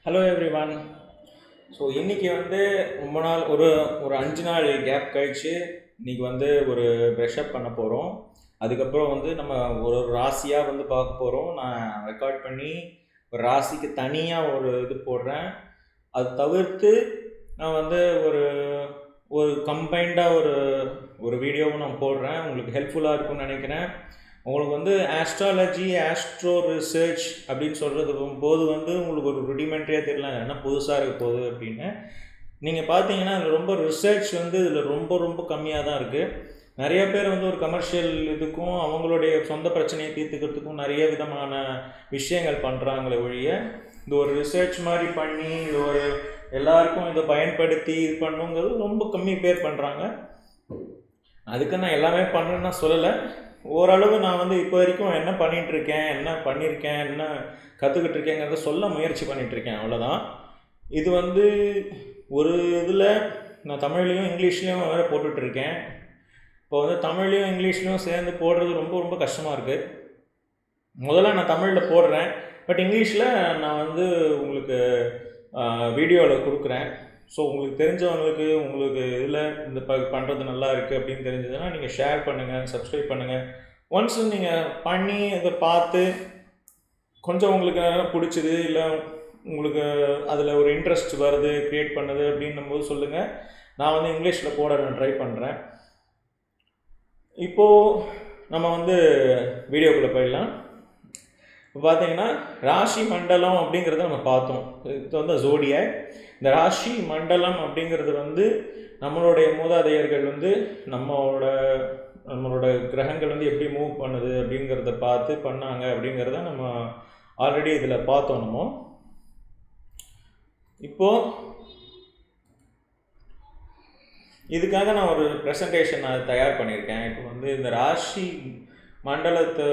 Hello everyone. So இன்றைக்கி வந்து ரொம்ப நாள் ஒரு ஒரு 5 நாள் கேப் கழித்து இன்றைக்கி வந்து ஒரு ப்ரெஷ்அப் பண்ண போகிறோம். அதுக்கப்புறம் வந்து நம்ம ஒரு ராசியாக வந்து பார்க்க போகிறோம். நான் ரெக்கார்ட் பண்ணி ஒரு ராசிக்கு தனியாக ஒரு இது போடுறேன். அது தவிர்த்து நான் வந்து ஒரு ஒரு கம்பைண்டாக ஒரு வீடியோவும் நான் போடுறேன். உங்களுக்கு ஹெல்ப்ஃபுல்லாக இருக்கும்னு நினைக்கிறேன். உங்களுக்கு வந்து ஆஸ்ட்ராலஜி, ஆஸ்ட்ரோ ரிசர்ச் அப்படின்னு சொல்கிறது போது வந்து உங்களுக்கு ஒரு ருடிமெண்ட்ரியாக தெரியலாம், என்ன புதுசாக இருக்க போகுது அப்படின்னு. நீங்கள் பார்த்தீங்கன்னா அதில் ரொம்ப ரிசர்ச் வந்து இதில் ரொம்ப ரொம்ப கம்மியாக தான் இருக்குது. நிறைய பேர் வந்து ஒரு கமர்ஷியல் இதுக்கும் அவங்களுடைய சொந்த பிரச்சனையை தீர்த்துக்கிறதுக்கும் நிறைய விதமான விஷயங்கள் பண்ணுறாங்களே ஒழிய, இது ஒரு ரிசர்ச் மாதிரி பண்ணி இது ஒரு எல்லாருக்கும் இதை பயன்படுத்தி இது பண்ணுங்கிறது ரொம்ப கம்மி பேர் பண்ணுறாங்க. அதுக்கு நான் எல்லாமே பண்ணுறேன்னு நான் சொல்லலை. ஓரளவு நான் வந்து இப்போ வரைக்கும் என்ன பண்ணிகிட்ருக்கேன், என்ன பண்ணியிருக்கேன், என்ன கற்றுக்கிட்டு இருக்கேங்கிறத சொல்ல முயற்சி பண்ணிகிட்ருக்கேன், அவ்வளோதான். இது வந்து ஒரு இதில் நான் தமிழ்லேயும் இங்கிலீஷ்லேயும் வேறு போட்டுட்ருக்கேன். இப்போ வந்து தமிழ்லேயும் இங்கிலீஷ்லேயும் சேர்ந்து போடுறது ரொம்ப ரொம்ப கஷ்டமாக இருக்குது. முதல்ல நான் தமிழில் போடுறேன், பட் இங்கிலீஷில் நான் வந்து உங்களுக்கு வீடியோவில் கொடுக்குறேன். ஸோ உங்களுக்கு தெரிஞ்சவங்களுக்கு உங்களுக்கு இதில் இந்த பண்ணுறது நல்லா இருக்குது அப்படின்னு தெரிஞ்சதுன்னா நீங்கள் ஷேர் பண்ணுங்கள், சப்ஸ்கிரைப் பண்ணுங்கள். ஒன்ஸ் நீங்கள் பண்ணி அதை பார்த்து கொஞ்சம் உங்களுக்கு பிடிச்சிது, இல்லை உங்களுக்கு அதில் ஒரு இன்ட்ரெஸ்ட் வருது, க்ரியேட் பண்ணுது அப்படின்னும் போது சொல்லுங்கள். நான் வந்து இங்கிலீஷில் போட நான் ட்ரை பண்ணுறேன். இப்போது நம்ம வந்து வீடியோக்குள்ளே போயிடலாம். இப்போ பார்த்தீங்கன்னா ராசி மண்டலம் அப்படிங்கிறத நம்ம பார்த்தோம். இது வந்து ஜோடியாக். இந்த ராசி மண்டலம் அப்படிங்கிறது வந்து நம்மளுடைய மூதாதையர்கள் வந்து நம்மளோட கிரகங்கள் வந்து எப்படி மூவ் பண்ணுது அப்படிங்கிறத பார்த்து பண்ணாங்க அப்படிங்கிறத நம்ம ஆல்ரெடி இதில் பார்த்தோம். நம்ம இப்போது இதுக்காக நான் ஒரு ப்ரெசன்டேஷன் அதை தயார் பண்ணியிருக்கேன். இப்போ வந்து இந்த ராசி மண்டலத்தை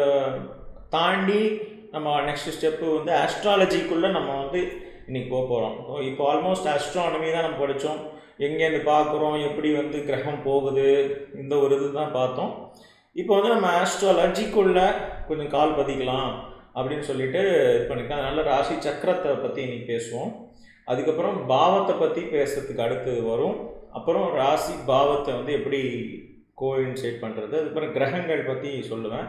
தாண்டி நம்ம நெக்ஸ்ட் ஸ்டெப்பு வந்து ஆஸ்ட்ராலஜிக்குள்ளே நம்ம வந்து இன்றைக்கி போக போகிறோம். இப்போ ஆல்மோஸ்ட் ஆஸ்ட்ரானமி தான் நம்ம படித்தோம். எங்கேருந்து பார்க்குறோம், எப்படி வந்து கிரகம் போகுது, இந்த ஒரு இது தான் பார்த்தோம். இப்போ வந்து நம்ம ஆஸ்ட்ராலஜிக்குள்ளே கொஞ்சம் கால் பதிக்கலாம் அப்படின்னு சொல்லிட்டு இது பண்ணியிருக்கேன். அதனால் ராசி சக்கரத்தை பற்றி இன்றைக்கி பேசுவோம். அதுக்கப்புறம் பாவத்தை பற்றி பேசுகிறதுக்கு அடுத்தது வரும். அப்புறம் ராசி பாவத்தை வந்து எப்படி கோஇன்சைட் பண்ணுறது, அதுக்கப்புறம் கிரகங்கள் பற்றி சொல்லுவேன்.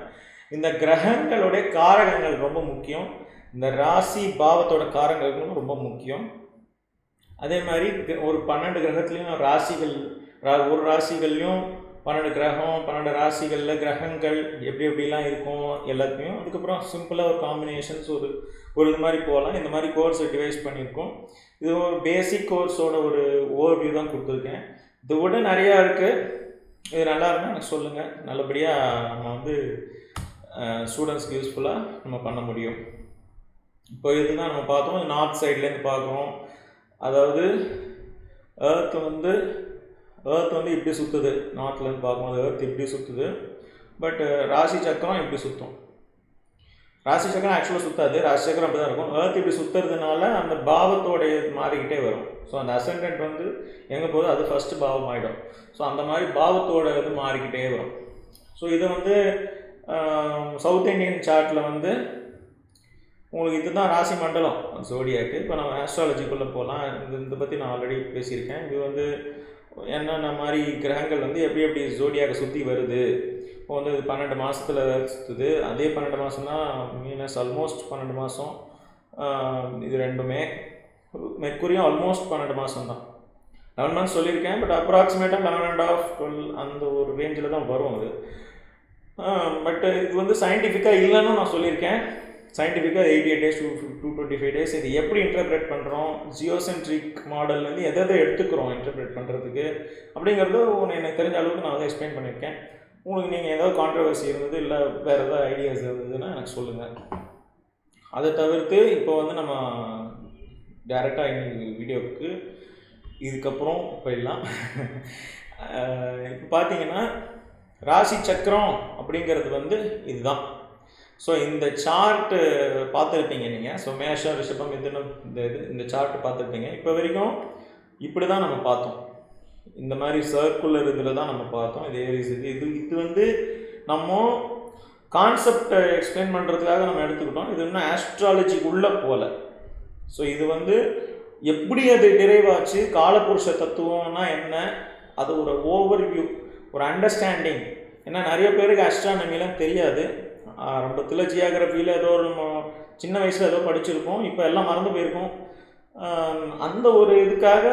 இந்த கிரகங்களுடைய காரகங்கள் ரொம்ப முக்கியம். இந்த ராசி பாவத்தோட காரகங்களும் ரொம்ப முக்கியம். அதே மாதிரி ஒரு 12 கிரகத்துலேயும் ராசிகள், ஒரு ராசிகள்லையும் 12 கிரகம், 12 ராசிகளில் கிரகங்கள் எப்படி எப்படிலாம் இருக்கும் எல்லாத்தையும். அதுக்கப்புறம் சிம்பிளாக ஒரு காம்பினேஷன்ஸ் ஒரு இது மாதிரி போகலாம். இந்த மாதிரி கோர்ஸை டிவைஸ் பண்ணியிருக்கோம். இது ஒரு பேசிக் கோர்ஸோட ஒரு ஓவர்வியூ தான் கொடுத்துருக்கேன். இதை விட நிறையா இருக்குது. இது நல்லா இருந்தால் எனக்கு சொல்லுங்கள். நல்லபடியாக நம்ம வந்து ஸ்டூடெண்ட்ஸ்க்கு யூஸ்ஃபுல்லாக நம்ம பண்ண முடியும். இப்போ இதுதான் நம்ம பார்த்தோம். நார்த் சைட்லேருந்து பார்க்குறோம். அதாவது ஏர்த் வந்து இப்படி சுற்றுது. நார்த்லேருந்து பார்க்கும்போது ஏர்த் இப்படி சுற்றுது. பட் ராசி சக்கரம் இப்படி சுற்றும். ராசி சக்கரம் ஆக்சுவலாக சுற்றாது. ராசி சக்கரம் அப்படி தான் இருக்கும். ஏர்த் இப்படி சுற்றுறதுனால அந்த பாவத்தோடைய மாறிக்கிட்டே வரும். ஸோ அந்த அசெண்டன்ட் வந்து எங்கே போகுது, அது ஃபஸ்ட்டு பாவம் ஆகிடும். ஸோ அந்த மாதிரி பாவத்தோட இது மாறிக்கிட்டே வரும். ஸோ இதை வந்து சவுத் இண்டியன் சார்ட்டில் வந்து உங்களுக்கு இதுதான் ராசி மண்டலம் ஜோடியாக்கு. இப்போ நம்ம ஆஸ்ட்ராலஜிக்குள்ளே போகலாம். இதை பற்றி நான் ஆல்ரெடி பேசியிருக்கேன். இது வந்து என்னென்ன மாதிரி கிரகங்கள் வந்து எப்படி ஜோடியாக சுற்றி வருது. இப்போ வந்து இது 12 மாதத்தில் சுற்றுது. அதே 12 மாதம் தான் மீனஸ், ஆல்மோஸ்ட் 12 மாதம். இது ரெண்டுமே மெர்க்குரியும் ஆல்மோஸ்ட் 12 மாதம் தான். 11 மந்த்ஸ் சொல்லியிருக்கேன், பட் அப்ராக்சிமேட்டாக 11.5 12 அந்த ஒரு ரேஞ்சில் தான் வரும் அது. பட் இது வந்து சயின்டிஃபிக்காக இல்லைன்னு நான் சொல்லியிருக்கேன். சயின்டிஃபிக்காக 88 days to 25 days. இது எப்படி இன்டர்பிரேட் பண்ணுறோம், ஜியோசென்ட்ரிக் மாடல்லேருந்து எதை எடுத்துக்கிறோம் இன்டர்பிரேட் பண்ணுறதுக்கு அப்படிங்கிறது எனக்கு தெரிஞ்ச அளவுக்கு நான் வந்து எக்ஸ்பிளைன் பண்ணியிருக்கேன். உங்களுக்கு நீங்கள் ஏதாவது கான்ட்ரவர்சி இருந்தது, இல்லை வேறு ஏதாவது ஐடியாஸ் இருந்ததுன்னா எனக்கு சொல்லுங்கள். அதை தவிர்த்து இப்போ வந்து நம்ம டைரெக்டாக இன்னைக்கு வீடியோவுக்கு இதுக்கப்புறம் போயிடலாம். இப்போ பார்த்தீங்கன்னா ராசி சக்கரம் அப்படிங்கிறது வந்து இதுதான். ஸோ இந்த சார்ட்டு பார்த்துருப்பீங்க நீங்கள். ஸோ மேஷம், ரிஷபம், மிதுனம், இந்த சார்ட்டு பார்த்துருப்பீங்க. இப்போ வரைக்கும் இப்படி தான் நம்ம பார்த்தோம். இந்த மாதிரி சர்க்குலர் இதில் தான் நம்ம பார்த்தோம். இது ஏரிஸ் இது வந்து நம்ம கான்செப்டை எக்ஸ்பிளைன் பண்ணுறதுக்காக நம்ம எடுத்துக்கிட்டோம். இது இன்னும் ஆஸ்ட்ராலஜிக்கு உள்ளே போகல. ஸோ இது வந்து எப்படி அது டிரைவாச்சு, காலபுருஷ தத்துவம்னா என்ன, அது ஒரு ஓவர்வியூ, ஒரு அண்டர்ஸ்டாண்டிங். ஏன்னா நிறைய பேருக்கு அஸ்ட்ரானமிலாம் தெரியாது. ஆரம்பத்தில் ஜியாகிரபியில் ஏதோ ஒரு சின்ன வயசில் ஏதோ படிச்சிருக்கோம், இப்போ எல்லாம் மறந்து போயிருக்கோம். அந்த ஒரு இதுக்காக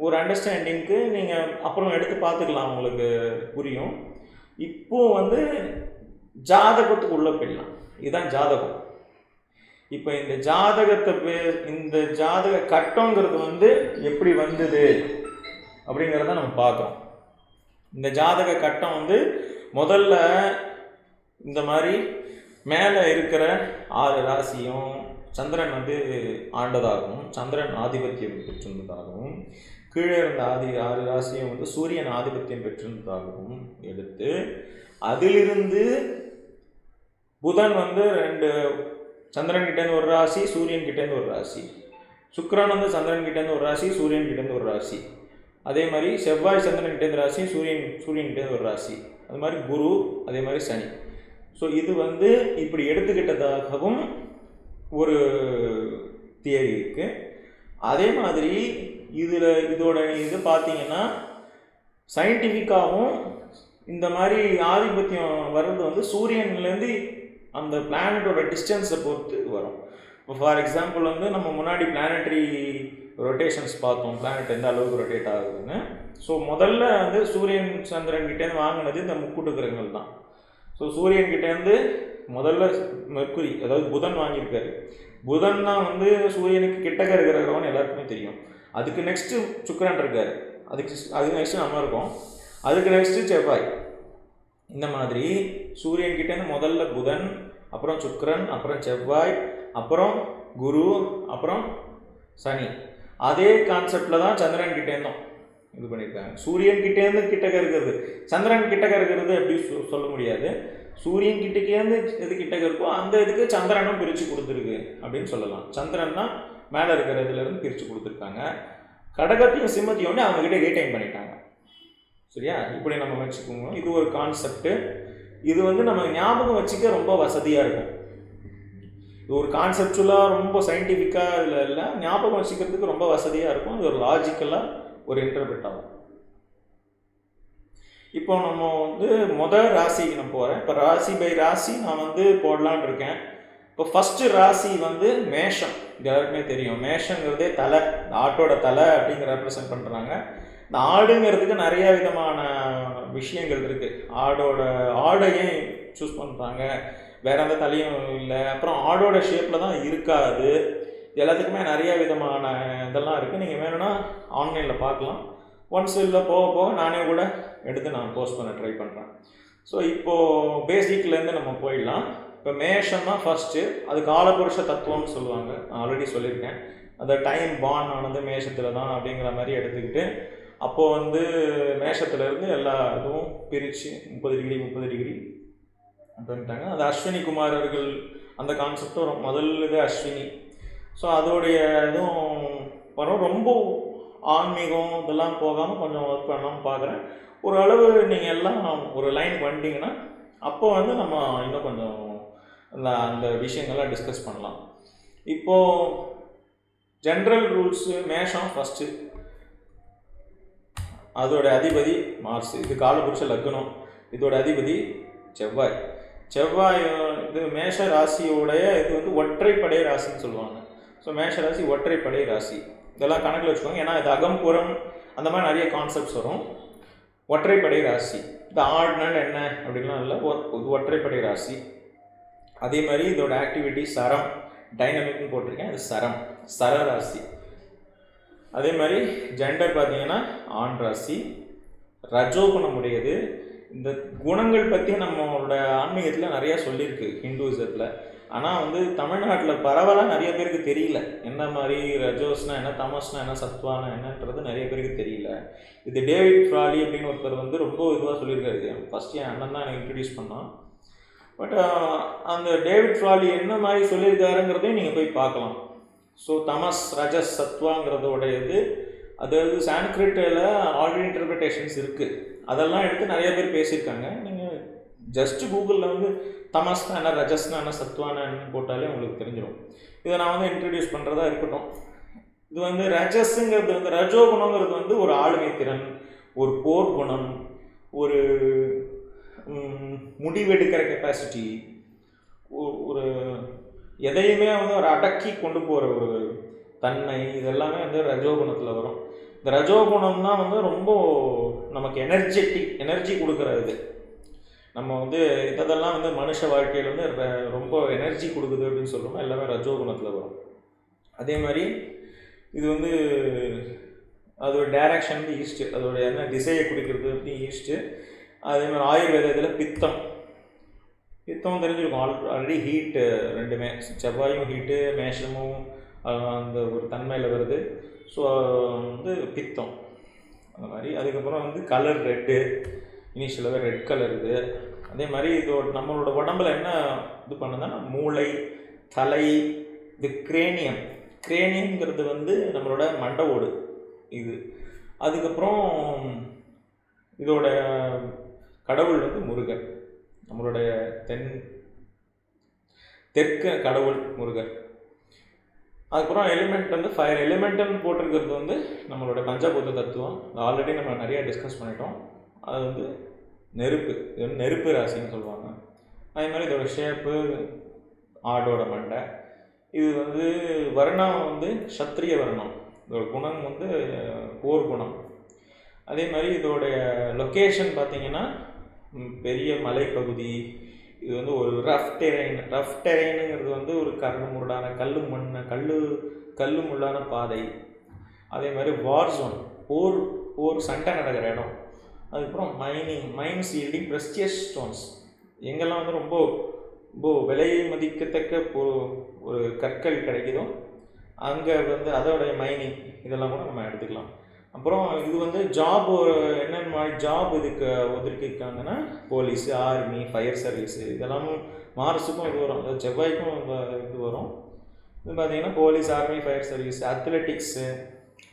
ஒரு அண்டர்ஸ்டாண்டிங்க்கு நீங்கள் அப்புறம் எடுத்து பார்த்துக்கலாம், உங்களுக்கு புரியும். இப்போது வந்து ஜாதகத்துக்கு உள்ளே போயிடலாம். இதுதான் ஜாதகம். இப்போ இந்த ஜாதகத்தை இந்த ஜாதக கட்டங்கிறது வந்து எப்படி வந்தது அப்படிங்கிறத நம்ம பார்க்குறோம். இந்த ஜாதக கட்டம் வந்து முதல்ல இந்த மாதிரி மேலே இருக்கிற 6 ராசியும் சந்திரன் வந்து ஆண்டதாகவும், சந்திரன் ஆதிபத்தியம் பெற்றிருந்ததாகவும், கீழே இருந்த 6 ராசியும் வந்து சூரியன் ஆதிபத்தியம் பெற்றிருந்ததாகவும் எடுத்து, அதிலிருந்து புதன் வந்து 2 சந்திரன் கிட்டேருந்து ஒரு ராசி, சூரியன் கிட்டேருந்து ஒரு ராசி, சுக்கிரன் வந்து சந்திரன் கிட்டேருந்து ஒரு ராசி, சூரியன் கிட்டேருந்து ஒரு ராசி, அதே மாதிரி செவ்வாய் சந்திரன் கிட்டேருந்து ராசி, சூரியன் கிட்டேருந்து ஒரு ராசி, அது மாதிரி குரு, அதே மாதிரி சனி. ஸோ இது வந்து இப்படி எடுத்துக்கிட்டதாகவும் ஒரு தியரி இருக்குது. அதே மாதிரி இதோட இது பார்த்தீங்கன்னா சயின்டிஃபிக்காகவும் இந்த மாதிரி ஆதிபத்தியம் வர்றது வந்து சூரியன்லேருந்து அந்த பிளானட்டோட டிஸ்டன்ஸை பொறுத்து வரும். இப்போ ஃபார் எக்ஸாம்பிள் வந்து நம்ம முன்னாடி பிளானட்டரி ரொட்டேஷன்ஸ் பார்த்தோம், பிளானட் எந்த அளவுக்கு ரொட்டேட் ஆகுதுன்னு. ஸோ முதல்ல வந்து சூரியன் சந்திரன் கிட்டேருந்து வாங்கினது இந்த முக்கூட்டு கிரகங்கள் தான். ஸோ சூரியன் கிட்டேருந்து முதல்ல மெர்க்குரி, அதாவது புதன் வாங்கியிருக்காரு. புதன் தான் வந்து சூரியனுக்கு கிட்டக்க இருக்கிற கிரகம்னு எல்லாருக்குமே தெரியும். அதுக்கு நெக்ஸ்ட்டு சுக்கிரன் இருக்கார், அதுக்கு நெக்ஸ்ட்டு நம்ம இருக்கோம், அதுக்கு நெக்ஸ்ட்டு செவ்வாய். இந்த மாதிரி சூரியன் கிட்டேருந்து முதல்ல புதன், அப்புறம் சுக்கிரன், அப்புறம் செவ்வாய், அப்புறம் குரு, அப்புறம் சனி. அதே கான்செப்டில் தான் சந்திரன் கிட்டேருந்தோம் இது பண்ணியிருக்காங்க. சூரியன் கிட்டேருந்து கிட்டக்க இருக்கிறது, சந்திரன் கிட்டக்க இருக்கிறது எப்படி சொல்ல முடியாது. சூரியன் கிட்டக்கேருந்து எது கிட்டக்க இருக்கோ அந்த இதுக்கு சந்திரனும் பிரித்து கொடுத்துருக்கு அப்படின்னு சொல்லலாம். சந்திரன் தான் மேலே இருக்கிற இதுலேருந்து பிரித்து கொடுத்துருக்காங்க. கடகத்தையும் சிம்மத்தையும் வந்து அவங்ககிட்ட ரீடைன் பண்ணிட்டாங்க. சரியா? இப்படி நம்ம வச்சுக்கோங்க. இது ஒரு கான்செப்டு. இது வந்து நம்ம ஞாபகம் வச்சுக்க ரொம்ப வசதியாக இருக்கும். இது ஒரு கான்செப்டுவலாக ரொம்ப சயின்டிஃபிக்காக இல்லை, ஞாபகம் வச்சுக்கிறதுக்கு ரொம்ப வசதியாக இருக்கும். இது ஒரு லாஜிக்கலாக ஒரு இன்டர்பிரட் ஆகும். இப்போ நம்ம வந்து முதல் ராசிக்கு நான் போகிறேன். இப்போ ராசி பை ராசி நான் வந்து போடலான்னு இருக்கேன். இப்போ ஃபஸ்ட்டு ராசி வந்து மேஷம். இது எல்லாருக்குமே தெரியும். மேஷங்கிறதே தலை, இந்த ஆட்டோட தலை அப்படிங்கிற ரெப்ரசன்ட் பண்ணுறாங்க. இந்த ஆடுங்கிறதுக்கு நிறைய விதமான விஷயங்கள் இருக்குது. ஆடையே சூஸ் பண்ணுறாங்க, வேற எந்த தலையும் இல்லை. அப்புறம் ஆடோட ஷேப்பில் தான் இருக்காது. எல்லாத்துக்குமே நிறைய விதமான இதெல்லாம் இருக்குது. நீங்கள் வேணும்னா ஆன்லைனில் பார்க்கலாம். ஒன்ஸ் இல்லை போக போக நானே கூட எடுத்து நான் போஸ்ட் பண்ண ட்ரை பண்ணுறேன். ஸோ இப்போது பேசிக்லேருந்து நம்ம போயிடலாம். இப்போ மேஷம் தான் ஃபஸ்ட்டு. அது காலபுருஷ தத்துவம்னு சொல்லுவாங்க. நான் ஆல்ரெடி சொல்லியிருக்கேன். அந்த டைம் பான் ஆனது மேஷத்தில் தான் அப்படிங்கிற மாதிரி எடுத்துக்கிட்டு, அப்போது வந்து மேஷத்துலேருந்து எல்லா இதுவும் பிரித்து 30 டிகிரி அப்படின்ட்டாங்க. அது அஸ்வினி குமாரர்கள் அந்த கான்செப்டும் முதல் இது அஸ்வினி. ஸோ அதோடைய இதுவும் வரும். ரொம்ப ஆன்மீகம் இதெல்லாம் போகாமல் கொஞ்சம் ஒர்க் பண்ணலாம்னு பார்க்குறேன். ஒரு அளவு நீங்கள் எல்லாம் ஒரு லைன் பண்ணிட்டீங்கன்னா அப்போ வந்து நம்ம இன்னும் கொஞ்சம் அந்த விஷயங்கள்லாம் டிஸ்கஸ் பண்ணலாம். இப்போது ஜென்ரல் ரூல்ஸு மேஷம் ஃபஸ்ட்டு. அதோட அதிபதி மார்ஸ். இது காலபுருஷ லக்னம். இதோட அதிபதி செவ்வாய். இது மேஷ ராசியோடைய இது வந்து ஒற்றைப்படை ராசின்னு சொல்லுவாங்க. ஸோ மேஷ ராசி ஒற்றைப்படை ராசி. இதெல்லாம் கணக்கில் வச்சுக்கோங்க. ஏன்னா இது அகம்புறம் அந்த மாதிரி நிறைய கான்செப்ட்ஸ் வரும். ஒற்றைப்படை ராசி. இந்த ஆர்டினல் என்ன அப்படின்லாம் இல்லை, இது ஒற்றைப்படை ராசி. அதே மாதிரி இதோட ஆக்டிவிட்டி சரம், டைனமிக்னு போட்டிருக்கேன். இது சர ராசி. அதே மாதிரி ஜெண்டர் பார்த்தீங்கன்னா ஆண் ராசி. ரஜோகுணம் உடையது. இந்த குணங்கள் பற்றி நம்மளோட ஆன்மீகத்தில் நிறையா சொல்லியிருக்கு ஹிந்துவிசத்தில். ஆனால் வந்து தமிழ்நாட்டில் பரவலாக நிறைய பேருக்கு தெரியல. என்ன மாதிரி ரஜோஸ்னா என்ன, தமஸ்னா என்ன, சத்வானா என்னன்றது நிறைய பேருக்கு தெரியல. இது டேவிட் ஃப்ராலி அப்படின்னு ஒருத்தர் வந்து ரொம்ப இதுவாக சொல்லியிருக்காரு. ஃபஸ்ட்டு என் அண்ணன் தான் எனக்கு இன்ட்ரடியூஸ் பண்ணான். பட் அந்த டேவிட் ஃப்ராலி என்ன மாதிரி சொல்லியிருக்காருங்கிறதையும் நீங்கள் போய் பார்க்கலாம். ஸோ தமஸ், ரஜஸ், சத்வாங்கிறதோட இது அதாவது சான்ஸ்கிரிட்டில் ஆல்ரெடி இன்டர்பிரிட்டேஷன்ஸ் இருக்குது. அதெல்லாம் எடுத்து நிறைய பேர் பேசியிருக்காங்க. நீங்கள் ஜஸ்ட்டு கூகுளில் வந்து தமஸ்னா என்ன, ரஜஸ்னா என்ன, சத்வானா என்னன்னு போட்டாலே உங்களுக்கு தெரிஞ்சிடும். இதை நான் வந்து இன்ட்ரடியூஸ் பண்ணுறதா இருக்கட்டும். இது வந்து ரஜஸுங்கிறது வந்து ரஜோகுணங்கிறது வந்து ஒரு ஆளுமை திறன், ஒரு போர் குணம், ஒரு முடிவெடுக்கிற கெப்பாசிட்டி, ஒரு எதையுமே வந்து ஒரு அடக்கி கொண்டு போகிற ஒரு தன்மை, இதெல்லாமே வந்து ரஜோகுணத்தில் வரும். இந்த ரஜோகுணம் தான் வந்து ரொம்ப நமக்கு எனர்ஜி கொடுக்குறது. நம்ம வந்து இதெல்லாம் வந்து மனுஷ வாழ்க்கையில் வந்து ரொம்ப எனர்ஜி கொடுக்குது அப்படின்னு சொல்லுவோம், எல்லாமே ரஜோகுணத்தில் வரும். அதே மாதிரி இது வந்து அதோட டைரக்ஷன் வந்து ஈஸ்ட்டு, அதோட என்ன திசையை குறிக்கிறது அப்படி ஈஸ்ட்டு. அதே மாதிரி ஆயுர்வேதத்தில் பித்தம் தெரிஞ்சிருக்கும் ஆல்ரெடி. ஹீட்டு ரெண்டுமே, செவ்வாயும் ஹீட்டு, மேஷமும் அந்த ஒரு தன்மையில் வருது. ஸோ வந்து பித்தம் அந்த மாதிரி. அதுக்கப்புறம் வந்து கலர் ரெட்டு, இனிஷியலாகவே ரெட் கலர் இது. அதே மாதிரி இதோட நம்மளோட உடம்புல என்ன இது பண்ணுதுன்னா மூளை, தலை, இது கிரேனியம்ங்கிறது வந்து நம்மளோட மண்டை ஓடு இது. அதுக்கப்புறம் இதோட கடவுள் வந்து முருகர், நம்மளுடைய தெற்கு கடவுள் முருகர். அதுக்கப்புறம் எலிமெண்ட் வந்து ஃபயர். எலிமெண்ட்னு போட்டிருக்கிறது வந்து நம்மளோட பஞ்சபூத தத்துவம், ஆல்ரெடி நம்ம நிறையா டிஸ்கஸ் பண்ணிட்டோம். அது வந்து நெருப்பு, இது வந்து நெருப்பு ராசின்னு சொல்லுவாங்க. அதே மாதிரி இதோட ஷேப்பு ஆடோட மண்டை. இது வந்து வர்ணம் வந்து சத்திரிய வர்ணம், இதோட குணம் வந்து போர் குணம். அதே மாதிரி இதோடைய லொக்கேஷன் பார்த்திங்கன்னா பெரிய மலைப்பகுதி. இது வந்து ஒரு ரஃப் டெரெயினுங்கிறது வந்து ஒரு முரடான கல்லு முள்ளான பாதை. அதே மாதிரி வார் ஜோன், போர் சண்டை நடக்கிற இடம். அதுக்கப்புறம் மைன்ஸ் ஈல்டிங் ப்ரெஸ்டியஸ் ஸ்டோன்ஸ், எங்கெல்லாம் வந்து ரொம்ப விலை மதிக்கத்தக்க ஒரு கற்கள் கிடைக்குதோ அங்கே வந்து அதோடைய மைனிங் இதெல்லாம் கூட நம்ம எடுத்துக்கலாம். அப்புறம் இது வந்து ஜாப், என்னென்ன மாதிரி ஜாப் இதுக்கு ஒதுக்கியிருக்காங்கன்னா போலீஸு, ஆர்மி, ஃபயர் சர்வீஸு, இதெல்லாமும் மார்ஸுக்கும் இது வரும், அதாவது செவ்வாய்க்கும் இது வரும். இது பார்த்திங்கன்னா police, army, fire service, athletics,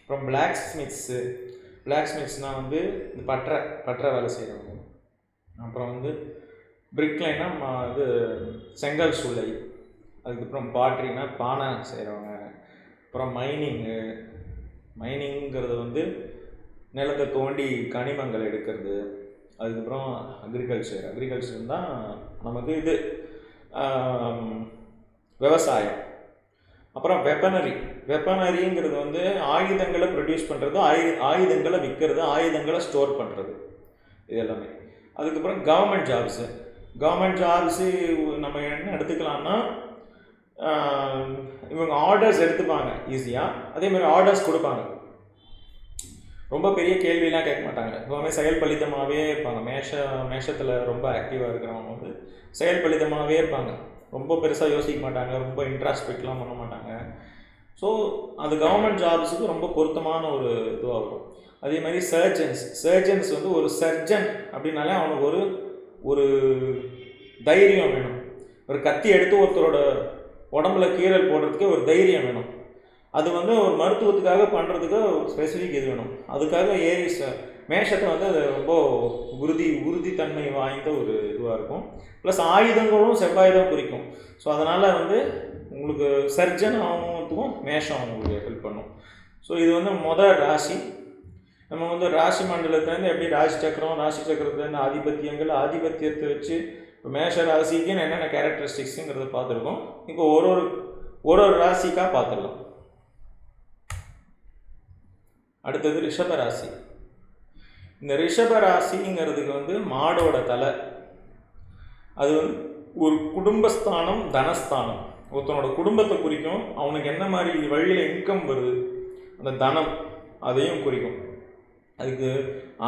அப்புறம் பிளாக் ஸ்மித்ஸ்னால் வந்து இந்த பற்ற வேலை செய்கிறவங்க. அப்புறம் வந்து பிரிக்லைனா இது செங்கல் சூளை. அதுக்கப்புறம் பாட்ரினா பானை செய்கிறவங்க. அப்புறம் மைனிங்கிறது வந்து நிலத்தை தோண்டி கனிமங்கள் எடுக்கிறது. அதுக்கப்புறம் அக்ரிகல்ச்சர் தான் நமக்கு இது விவசாயம். அப்புறம் வெப்பனரிங்கிறது வந்து ஆயுதங்களை ப்ரொடியூஸ் பண்ணுறது, ஆயுதங்களை விற்கிறது, ஆயுதங்களை ஸ்டோர் பண்ணுறது, இது எல்லாமே. அதுக்கப்புறம் கவர்மெண்ட் ஜாப்ஸு நம்ம என்ன எடுத்துக்கலாம்னா, இவங்க ஆர்டர்ஸ் எடுத்துப்பாங்க ஈஸியாக, அதே மாதிரி ஆர்டர்ஸ் கொடுப்பாங்க. ரொம்ப பெரிய கேள்வியெலாம் கேட்க மாட்டாங்க, எப்போவுமே செயல்பலிதமாகவே இருப்பாங்க. மேஷத்தில் ரொம்ப ஆக்டிவாக இருக்கிறவங்க வந்து செயல்பலிதமாகவே இருப்பாங்க, ரொம்ப பெருசாக யோசிக்க மாட்டாங்க, ரொம்ப இன்ட்ராஸ்பெக்ட்லாம் பண்ண மாட்டாங்க. ஸோ அது கவர்மெண்ட் ஜாப்ஸுக்கு ரொம்ப பொருத்தமான ஒரு இதுவாக வரும். அதே மாதிரி சர்ஜன்ஸ் வந்து ஒரு சர்ஜன் அப்படின்னாலே அவனுக்கு ஒரு தைரியம் வேணும். ஒரு கத்தி எடுத்து ஒருத்தரோட உடம்புல கீறல் போடுறதுக்கு ஒரு தைரியம் வேணும். அது வந்து ஒரு மருத்துவத்துக்காக பண்ணுறதுக்கு ஒரு ஸ்பெசிஃபிக் இது வேணும். அதுக்காக மேஷத்தை வந்து அது ரொம்ப உறுதித்தன்மை வாய்ந்த ஒரு இதுவாக இருக்கும். ப்ளஸ் ஆயுதங்களும் செவ்வாய் தான் குறிக்கும். ஸோ அதனால் வந்து உங்களுக்கு சர்ஜன் ஆகிறதுக்கும் மேஷம் உங்களுக்கு ஹெல்ப் பண்ணும். ஸோ இது வந்து முதல் ராசி. நம்ம வந்து ராசி மண்டலத்துலேருந்து எப்படி ராசி சக்கரத்துலேருந்து ஆதிபத்தியத்தை வச்சு இப்போ மேஷ ராசிக்கு என்னென்ன கேரக்டரிஸ்டிக்ஸுங்கிறத பார்த்துருக்கோம். இப்போ ஒரு ராசிக்காக பார்த்துடலாம். அடுத்தது ரிஷப ராசி. இந்த ரிஷப ராசிங்கிறதுக்கு வந்து மாடோட தலை. அது வந்து ஒரு குடும்பஸ்தானம், தனஸ்தானம், ஒருத்தனோட குடும்பத்தை குறிக்கும். அவனுக்கு என்ன மாதிரி வழியில் இன்கம் வருது, அந்த தனம், அதையும் குறிக்கும். அதுக்கு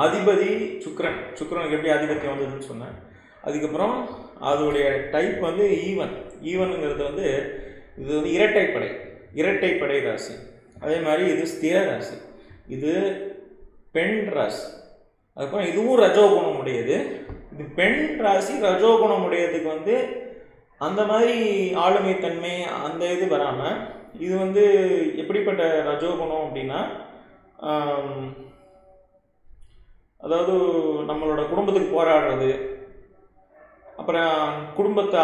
அதிபதி சுக்கிரனுக்கு எப்படி ஆதிபத்தியம் வந்ததுன்னு சொன்னேன். அதுக்கப்புறம் அதோடைய டைப் வந்து ஈவனுங்கிறது வந்து இது வந்து இரட்டைப்படை ராசி. அதே மாதிரி இது ஸ்திர ராசி, இது பெண் ராசி. அதுக்கப்புறம் இதுவும் ரஜோகுணம் உடையது. இது பெண் ராசி ரஜோகுணம் உடையதுக்கு வந்து அந்த மாதிரி ஆளுமைத்தன்மை அந்த இது வராமல், இது வந்து எப்படிப்பட்ட ரஜோகுணம் அப்படின்னா, அதாவது நம்மளோட குடும்பத்துக்கு போராடுறது, அப்புறம் குடும்பத்தை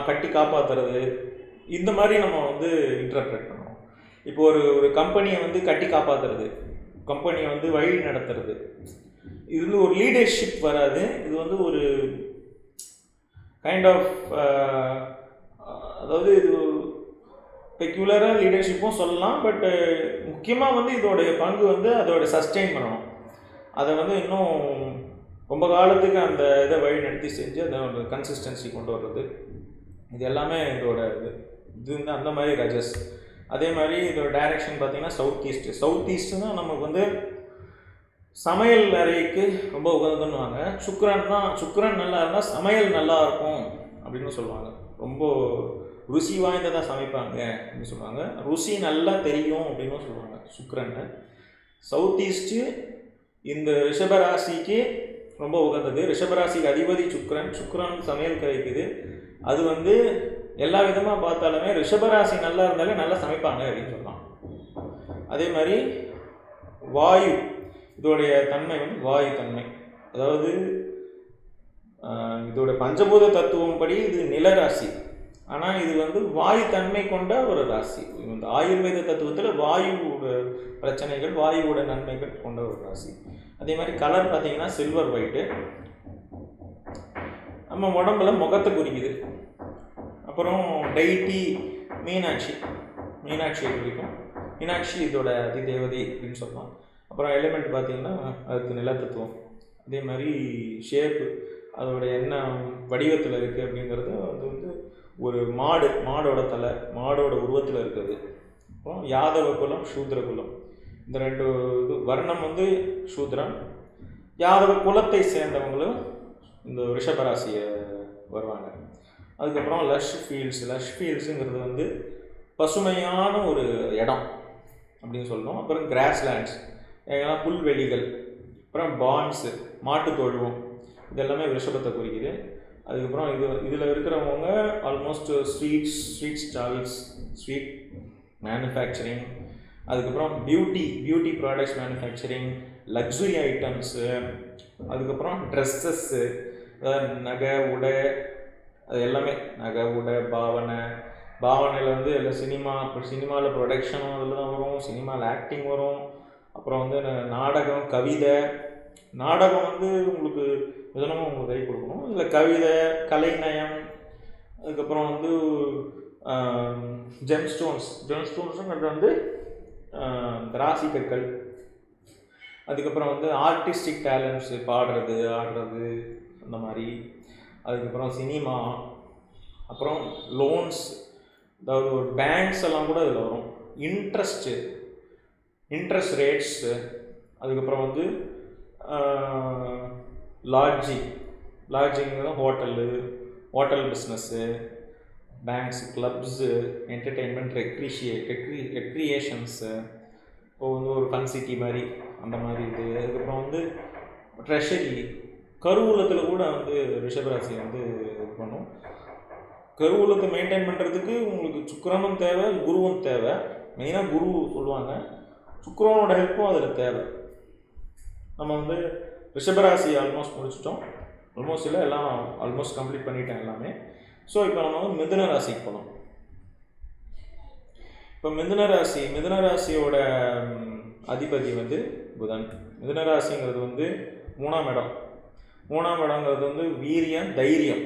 கட்டி காப்பாற்றுறது, இந்த மாதிரி நம்ம வந்து இன்டர்பிரேட் பண்ணணும். இப்போ ஒரு ஒரு கம்பெனியை வந்து கட்டி காப்பாற்றுறது, கம்பெனியை வந்து வழி நடத்துறது, இது வந்து ஒரு லீடர்ஷிப் வராது. இது வந்து ஒரு கைண்ட் ஆஃப் அதாவது இது பெக்யூலராக லீடர்ஷிப்பும் சொல்லலாம். பட்டு முக்கியமாக வந்து இதோடைய பங்கு வந்து அதோட சஸ்டெயின் பண்ணணும். அதை வந்து இன்னும் ரொம்ப காலத்துக்கு அந்த இதை வழி நடத்தி செஞ்சு அதை ஒரு கன்சிஸ்டன்சி கொண்டு வர்றது, இது எல்லாமே இதோட இது வந்து அந்த மாதிரி ரஜஸ். அதே மாதிரி இதோட டைரக்ஷன் பார்த்திங்கன்னா சவுத் ஈஸ்ட்டு. சவுத் ஈஸ்ட்டுன்னா நமக்கு வந்து சமையல் அறைக்கு ரொம்ப உகந்ததுன்னுவாங்க. சுக்கிரன் நல்லா இருந்தால் சமையல் நல்லா இருக்கும் அப்படின்னு சொல்லுவாங்க. ரொம்ப ருசி வாய்ந்ததாக சமைப்பாங்க அப்படின்னு சொல்லுவாங்க. ருசி நல்லா தெரியும் அப்படின்னு சொல்லுவாங்க சுக்கிரனை. சவுத் ஈஸ்ட்டு இந்த ரிஷபராசிக்கு ரொம்ப உகந்தது. ரிஷபராசிக்கு அதிபதி சுக்கிரன் சமையல் கிடைக்குது. அது வந்து எல்லா விதமாக பார்த்தாலுமே ரிஷபராசி நல்லா இருந்தாலே நல்லா சமைப்பாங்க அப்படின்னு சொல்லலாம். அதே மாதிரி வாயு, இதோடைய தன்மை வந்து வாயு தன்மை. அதாவது இதோட பஞ்சபூத தத்துவம் படி இது நிலராசி, ஆனால் இது வந்து வாயு தன்மை கொண்ட ஒரு ராசி. இந்த ஆயுர்வேத தத்துவத்தில் வாயுவோட பிரச்சனைகள், வாயுவோட நன்மைகள் கொண்ட ஒரு ராசி. அதே மாதிரி கலர் பார்த்தீங்கன்னா சில்வர் ஒயிட்டு. நம்ம உடம்புல முகத்தை குறிக்குது. அப்புறம் டைட்டி மீனாட்சியை குறிக்கும். மீனாட்சி இதோட அதிதேவதை அப்படின்னு சொல்லலாம். அப்புறம் எலிமெண்ட் பார்த்திங்கன்னா அதுக்கு நிலத்தத்துவம். அதே மாதிரி ஷேப்பு, அதோட என்ன வடிவத்தில் இருக்குது அப்படிங்கிறது அது வந்து ஒரு மாடோட தலை, மாடோட உருவத்தில் இருக்குது. அப்புறம் யாதவ குலம், சூத்ர குலம், இந்த ரெண்டு இது வர்ணம் வந்து சூத்ரன். யாதவ குலத்தை சேர்ந்தவங்களும் இந்த ரிஷபராசியை வருவாங்க. அதுக்கப்புறம் லஷ் ஃபீல்ட்ஸுங்கிறது வந்து பசுமையான ஒரு இடம் அப்படின்னு சொல்லணும். அப்புறம் கிராஸ்லேண்ட்ஸ், எங்கன்னா புல்வெளிகள். அப்புறம் பான்ஸு, மாட்டு தொழுவம், இதெல்லாமே ரிஷபத்தை குறிக்குது. அதுக்கப்புறம் இதில் இருக்கிறவங்க almost sweet stalls, sweet manufacturing, அதுக்கப்புறம் beauty products manufacturing, luxury items, அதுக்கப்புறம் ட்ரெஸ்ஸஸ்ஸு, நகை உடை, அது எல்லாமே நகை உடை, பாவனையில் வந்து எல்லாம் சினிமாவில் ப்ரொடக்ஷனும் அதில் தான் வரும், சினிமாவில் ஆக்டிங் வரும். அப்புறம் வந்து நாடகம், கவிதை. நாடகம் வந்து உங்களுக்கு விதனமாக உங்களுக்கு கை கொடுக்கணும். இதில் கவிதை, கலைநயம், அதுக்கப்புறம் வந்து ஜெம்ஸ்டோன்ஸுங்கிறது வந்து ராசிக்கற்கள். அதுக்கப்புறம் வந்து ஆர்டிஸ்டிக் டேலண்ட்ஸு, பாடுறது, ஆடுறது, அந்த மாதிரி. அதுக்கப்புறம் சினிமா, அப்புறம் லோன்ஸ், அதாவது ஒரு பேங்க்ஸ் எல்லாம் கூட இதில் வரும். இன்ட்ரெஸ்ட் ரேட்ஸு, அதுக்கப்புறம் வந்து lodging hotel business, banks, clubs, entertainment, recreations, இப்போ வந்து ஒரு ஃபன் சிட்டி மாதிரி அந்த மாதிரி இது. அதுக்கப்புறம் வந்து ட்ரெஷரி, கருவூலத்தில் கூட வந்து ரிஷபராசி வந்து இது பண்ணும். கருவூலத்தை மெயின்டைன் பண்ணுறதுக்கு உங்களுக்கு சுக்கிரனும் தேவை, குருவும் தேவை. மெயினாக குரு சொல்லுவாங்க, சுக்கிரனோட ஹெல்ப்பும் அதில் தேவை. நம்ம வந்து ரிஷபராசி ஆல்மோஸ்ட் முடிச்சிட்டோம். இல்லை எல்லாம் ஆல்மோஸ்ட் கம்ப்ளீட் பண்ணிட்டேன் எல்லாமே. ஸோ இப்போ நம்ம வந்து மிதுன ராசிக்கு போகலாம். இப்போ மிதுன ராசியோட அதிபதி வந்து புதன். மிதுன ராசிங்கிறது வந்து 3ஆம் இடம். 3ஆம் இடங்கிறது வந்து வீரியம், தைரியம்.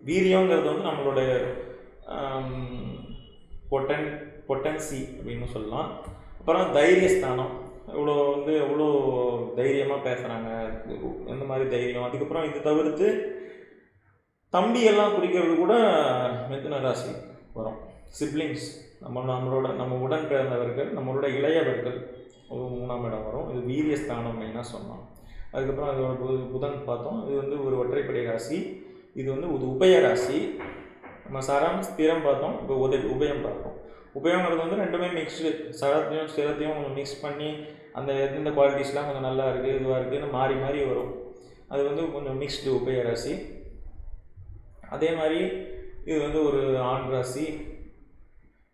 வீரியங்கிறது வந்து நம்மளோட பொட்டன்சி அப்படின்னு சொல்லலாம். அப்புறம் தைரியஸ்தானம், எவ்வளோ தைரியமாக பேசுகிறாங்க, எந்த மாதிரி தைரியம். அதுக்கப்புறம் இது தவிர்த்து தம்பியெல்லாம் குறிக்கிறது கூட மிதுன ராசி வரும். சிப்ளிங்ஸ், நம்ம உடன் பிறந்தவர்கள், நம்மளோட இளையவர்கள், 3ஆம் இடம் வரும். இது வீரியஸ்தானம் மெயினாக சொன்னோம். அதுக்கப்புறம் இதோட புதன் பார்த்தோம். இது வந்து ஒரு ஒற்றைப்படை ராசி. இது வந்து உபய ராசி. நம்ம சரம் ஸ்திரம் பார்த்தோம். இப்போ உபயம் பார்த்தோம். உபயங்கிறது வந்து ரெண்டுமே மிக்ஸ்டு, சரத்தையும் ஸ்திரத்தையும் மிக்ஸ் பண்ணி அந்த எந்தெந்த குவாலிட்டிஸ்லாம் கொஞ்சம் நல்லா இருக்குது, இதுவாக இருக்குதுன்னு மாறி மாறி வரும். அது வந்து கொஞ்சம் மிக்ஸ்டு உபய ராசி. அதே மாதிரி இது வந்து ஒரு ஆண் ராசி.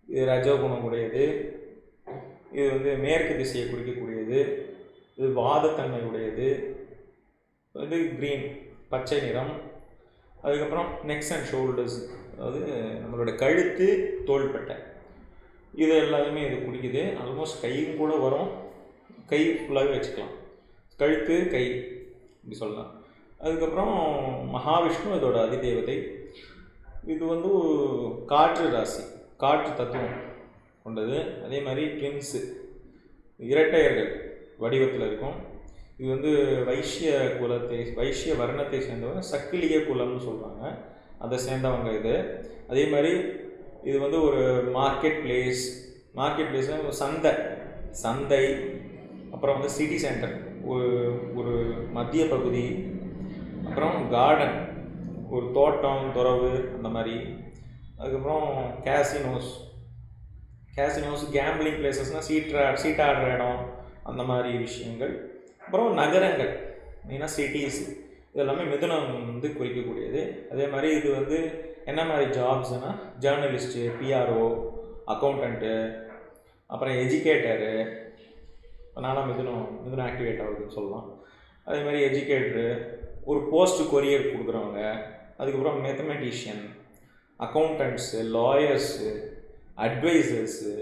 இது ரஜோகுணம் உடையது. இது வந்து மேற்கு திசையை குறிக்கக்கூடியது. இது வாதத்தன்மை உடையது. இது க்ரீன், பச்சை நிறம். அதுக்கப்புறம் நெக்ஸ் அண்ட் ஷோல்டர்ஸ், அதாவது நம்மளோட கழுத்து, தோள்பட்டை இது எல்லாமே இது குடிக்குது. ஆல்மோஸ்ட் கையும் கூட வரும், கை ஃபுல்லாகவே வச்சுக்கலாம், கழுத்து கை இப்படி சொல்லலாம். அதுக்கப்புறம் மகாவிஷ்ணு இதோட அதிதேவதை. இது வந்து காற்று ராசி, காற்று தத்துவம் கொண்டது. அதே மாதிரி ட்வின்ஸு, இரட்டையர்கள் வடிவத்தில் இருக்கும். இது வந்து வைஷ்ய வர்ணத்தை சேர்ந்தவங்க, சக்கிலிய குலம்னு சொல்கிறாங்க, அதை சேர்ந்தவங்க இது. அதே மாதிரி இது வந்து ஒரு மார்க்கெட் பிளேஸ்னால் சந்தை, அப்புறம் வந்து சிட்டி சென்டர், ஒரு மத்திய பகுதி, அப்புறம் கார்டன், ஒரு தோட்டம், துறவு அந்த மாதிரி. அதுக்கப்புறம் கேசினோஸ், கேம்பிளிங் பிளேசஸ்னால் சீட்டாடுற இடம், அந்த மாதிரி விஷயங்கள். அப்புறம் நகரங்கள், மெயினாக சிட்டிஸ், இதெல்லாமே மிதுனம் வந்து குறிக்கக்கூடியது. அதே மாதிரி இது வந்து என்ன மாதிரி ஜாப்ஸ்னால் ஜேர்னலிஸ்ட்டு, பிஆர்ஓ, அக்கௌண்டண்ட்டு, அப்புறம் எஜுகேட்டரு, நாலாம் மிதுனம் ஆக்டிவேட் ஆகுதுன்னு சொல்லலாம். அதே மாதிரி எஜுகேட்டரு, ஒரு போஸ்ட்டு கொரியர் கொடுக்குறவங்க, அதுக்கப்புறம் மேத்தமெட்டிஷியன், அக்கௌண்டண்ட்ஸு, லாயர்ஸு, அட்வைசர்ஸு,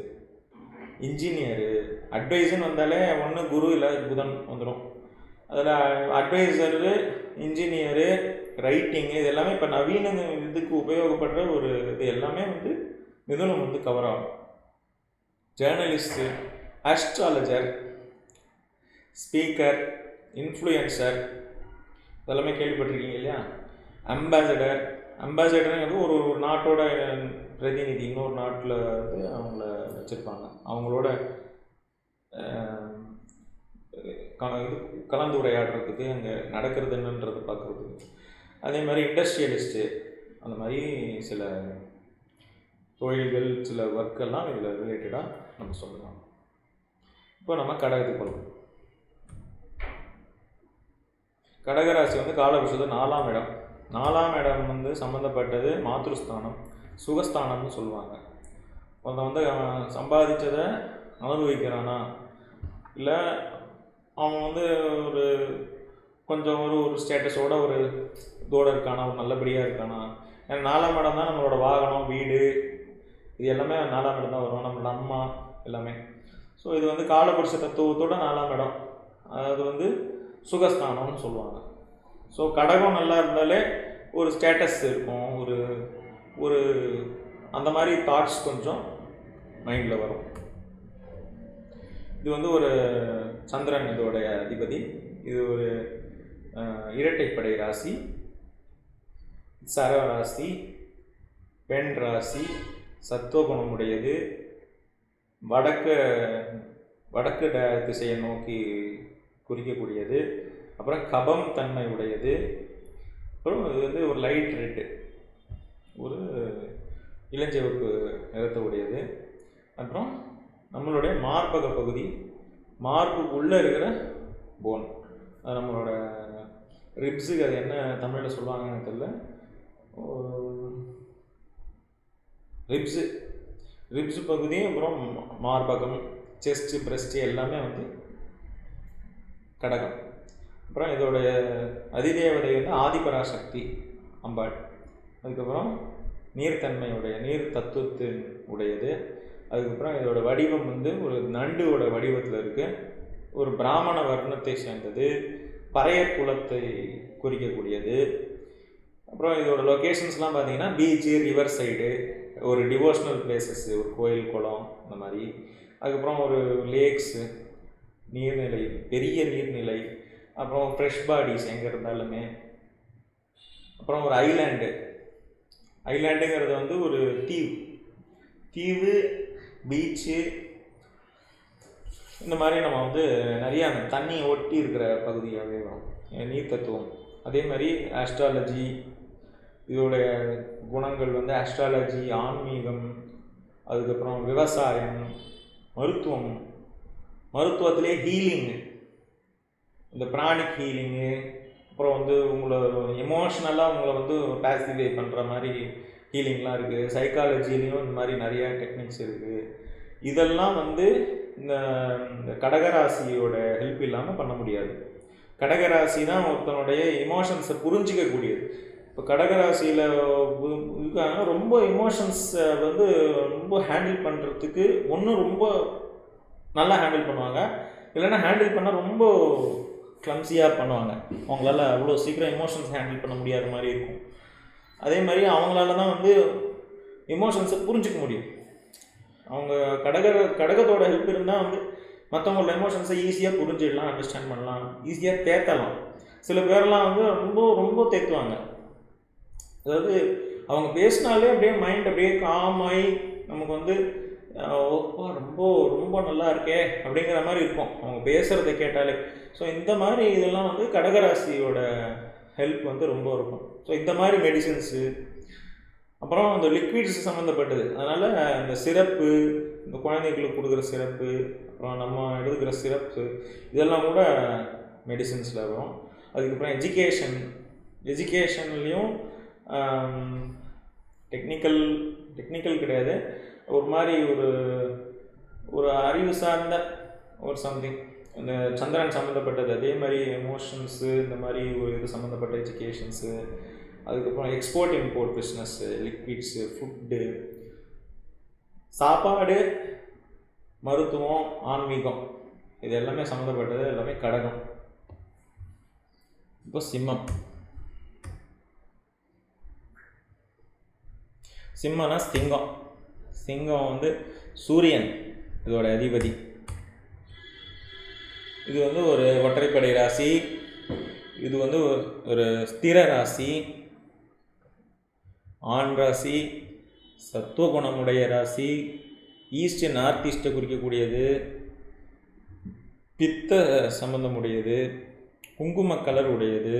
இன்ஜினியரு. அட்வைஸுன்னு வந்தாலே ஒன்று குரு இல்லை புதன் வந்துடும். அதில் அட்வைசரு, இன்ஜினியரு, ரைட்டிங்கு, இது எல்லாமே இப்போ நவீன இதுக்கு உபயோகப்படுற ஒரு இது எல்லாமே வந்து மிதுனம் வந்து கவர் ஆகும். ஜேர்னலிஸ்ட்டு, ஆஸ்ட்ராலஜர், ஸ்பீக்கர், இன்ஃப்ளூயன்சர், இதெல்லாமே கேள்விப்பட்டிருக்கீங்க இல்லையா? அம்பாசடர்ங்கிறது ஒரு நாட்டோட பிரதிநிதி, இன்னொரு நாட்டில் வந்து அவங்கள வச்சுருப்பாங்க, அவங்களோட கலந்துரையாடுறதுக்கு, அங்கே நடக்கிறது என்னன்றது பார்க்குறதுக்கு. அதே மாதிரி இண்டஸ்ட்ரியலிஸ்ட்டு, அந்த மாதிரி சில தொழில்கள், சில ஒர்க்கெல்லாம் இதில் ரிலேட்டடாக நம்ம சொல்லலாம். இப்போ நம்ம கடகத்துக்கு போகலாம். கடகராசி வந்து காலபுருஷத்து 4ஆம் இடம். 4ஆம் இடம் வந்து சம்மந்தப்பட்டது மாத்ருஸ்தானம், சுகஸ்தானம்னு சொல்லுவாங்க. ஒருத்தன் வந்து சம்பாதிச்சதை அனுபவிக்கிறானா, இல்லை அவன் வந்து ஒரு கொஞ்சம் ஒரு ஸ்டேட்டஸோட ஒரு இதோடு இருக்கானா, ஒரு நல்லபடியாக இருக்கானா. ஏன்னா 4ஆம் இடம் தான் நம்மளோட வாகனம், வீடு, இது எல்லாமே 4ஆம் இடம் தான் வரும், நம்மளோட அம்மா எல்லாமே. ஸோ இது வந்து காலபுருஷ தத்துவத்தோட 4ஆம் இடம், அது வந்து சுகஸ்தானம்னு சொல்லுவாங்க. ஸோ கடகம் நல்லா இருந்தாலே ஒரு ஸ்டேட்டஸ் இருக்கும், ஒரு அந்த மாதிரி தாட்ஸ் கொஞ்சம் மைண்டில் வரும். இது வந்து ஒரு சந்திரன் இதோடைய அதிபதி. இது ஒரு இரட்டைப்படை ராசி, சர ராசி, பெண் ராசி, சத்துவகுணமுடையது, வடக்கு திசையை நோக்கி குறிக்கக்கூடியது, அப்புறம் கபம் தன்மை உடையது, அப்புறம் இது வந்து ஒரு லைட் ரெட்டு, ஒரு இளஞ்சிவப்பு நிறத்தை உடையது. அப்புறம் நம்மளுடைய மார்பக பகுதி, மார்புக்குள்ளே இருக்கிற போன், அது நம்மளோட ரிப்ஸுக்கு, அது என்ன தமிழில் சொல்லுவாங்கன்னு தெரியல, ரிப்ஸு பகுதி, அப்புறம் மார்பகம், செஸ்ட்டு, பிரஸ்ட்டு எல்லாமே வந்து கடகம். அப்புறம் இதோடைய அதிதேவதை வந்து ஆதிபராசக்தி அம்பாள். அதுக்கப்புறம் நீர்த்தன்மையுடைய, நீர் தத்துவத்தின் உடையது. அதுக்கப்புறம் இதோட வடிவம் வந்து ஒரு நண்டோட வடிவத்தில் இருக்குது, ஒரு பிராமண வர்ணத்தை சேர்ந்தது, பறையர் குலத்தை குறிக்கக்கூடியது. அப்புறம் இதோட லொக்கேஷன்ஸ்லாம் பார்த்தீங்கன்னா பீச்சு, ரிவர் சைடு, ஒரு டிவோஷனல் பிளேசஸ்ஸு, ஒரு கோயில், குளம், அந்த மாதிரி. அதுக்கப்புறம் ஒரு லேக்ஸு, நீர்நிலை, பெரிய நீர்நிலை, அப்புறம் ஃப்ரெஷ் பாடிஸ் எங்கே இருந்தாலுமே. அப்புறம் ஒரு ஐலாண்டுங்கிறது வந்து ஒரு தீவு, பீச்சு, இந்த மாதிரி நம்ம வந்து நிறையா அந்த தண்ணி ஒட்டி இருக்கிற பகுதியாகவே வரும், நீர் தத்துவம். அதே மாதிரி ஆஸ்ட்ராலஜி, இதோடைய குணங்கள் வந்து ஆஸ்ட்ராலஜி, ஆன்மீகம், அதுக்கப்புறம் விவசாயம், மருத்துவத்திலே ஹீலிங்கு, இந்த பிராணிக் ஹீலிங்கு, அப்புறம் வந்து உங்களை எமோஷ்னலாக உங்களை வந்து பேசிஃபை பண்ணுற மாதிரி ஹீலிங்லாம் இருக்குது. சைக்காலஜிலையும் இந்த மாதிரி நிறையா டெக்னிக்ஸ் இருக்குது. இதெல்லாம் வந்து இந்த கடகராசியோட ஹெல்ப் இல்லாமல் பண்ண முடியாது. கடகராசி தான் ஒருத்தனுடைய எமோஷன்ஸை புரிஞ்சிக்கக்கூடியது. இப்போ கடகராசியில் இருக்காங்க, ரொம்ப எமோஷன்ஸை வந்து ரொம்ப ஹேண்டில் பண்ணுறதுக்கு ஒன்று ரொம்ப நல்லா ஹேண்டில் பண்ணுவாங்க, இல்லைன்னா ஹேண்டில் பண்ணால் ரொம்ப கிளம்ஸியாக பண்ணுவாங்க. அவங்களால அவ்வளோ சீக்கிரம் எமோஷன்ஸ் ஹேண்டில் பண்ண முடியாத மாதிரி இருக்கும். அதே மாதிரி அவங்களால தான் வந்து எமோஷன்ஸை புரிஞ்சிக்க முடியும். அவங்க கடகத்தோட ஹெல்ப் இருந்தால் வந்து மற்றவங்களோட எமோஷன்ஸை ஈஸியாக புரிஞ்சிடலாம், அண்டர்ஸ்டாண்ட் பண்ணலாம், ஈஸியாக தேத்தலாம். சில பேர்லாம் வந்து ரொம்ப ரொம்ப தேத்துவாங்க. அதாவது அவங்க பேசினாலே அப்படியே மைண்ட் அப்படியே காமாகி நமக்கு வந்து ரொம்ப ரொம்ப நல்லா இருக்கே அப்படிங்கிற மாதிரி இருக்கும் அவங்க பேசுகிறத கேட்டாலே. ஸோ இந்த மாதிரி இதெல்லாம் வந்து கடகராசியோட ஹெல்ப் வந்து ரொம்ப இருக்கும். ஸோ இந்த மாதிரி மெடிசின்ஸு, அப்புறம் இந்த லிக்விட்ஸ் சம்மந்தப்பட்டது, அதனால் இந்த சிரப்பு, இந்த குழந்தைங்களுக்கு கொடுக்குற சிரப்பு, அப்புறம் நம்ம எடுக்கிற சிரப்பு, இதெல்லாம் கூட மெடிசின்ஸில் வரும். அதுக்கப்புறம் எஜுகேஷன்லேயும் டெக்னிக்கல் கிடையாது, ஒரு மாதிரி ஒரு அறிவு சார்ந்த ஒரு சம்திங், இந்த சந்திரன் சம்மந்தப்பட்டது. அதே மாதிரி எமோஷன்ஸு, இந்த மாதிரி ஒரு இது சம்மந்தப்பட்ட எஜுகேஷன்ஸு, அதுக்கப்புறம் export import business, liquids, food, சாப்பாடு, மருத்துவம், ஆன்மீகம், இது எல்லாமே சம்மந்தப்பட்டது, எல்லாமே கடகம். இப்போ சிம்மம்னா சிங்கம் வந்து சூரியன் இதோட அதிபதி. இது வந்து ஒரு ஒற்றைப்படை ராசி, இது வந்து ஒரு ஸ்திர ராசி, ஆண் ராசி, சத்துவகுணமுடைய ராசி, ஈஸ்ட் நார்த் ஈஸ்ட்டை குறிக்கக்கூடியது, பித்த சம்பந்தமுடையது, குங்கும கலர் உடையது.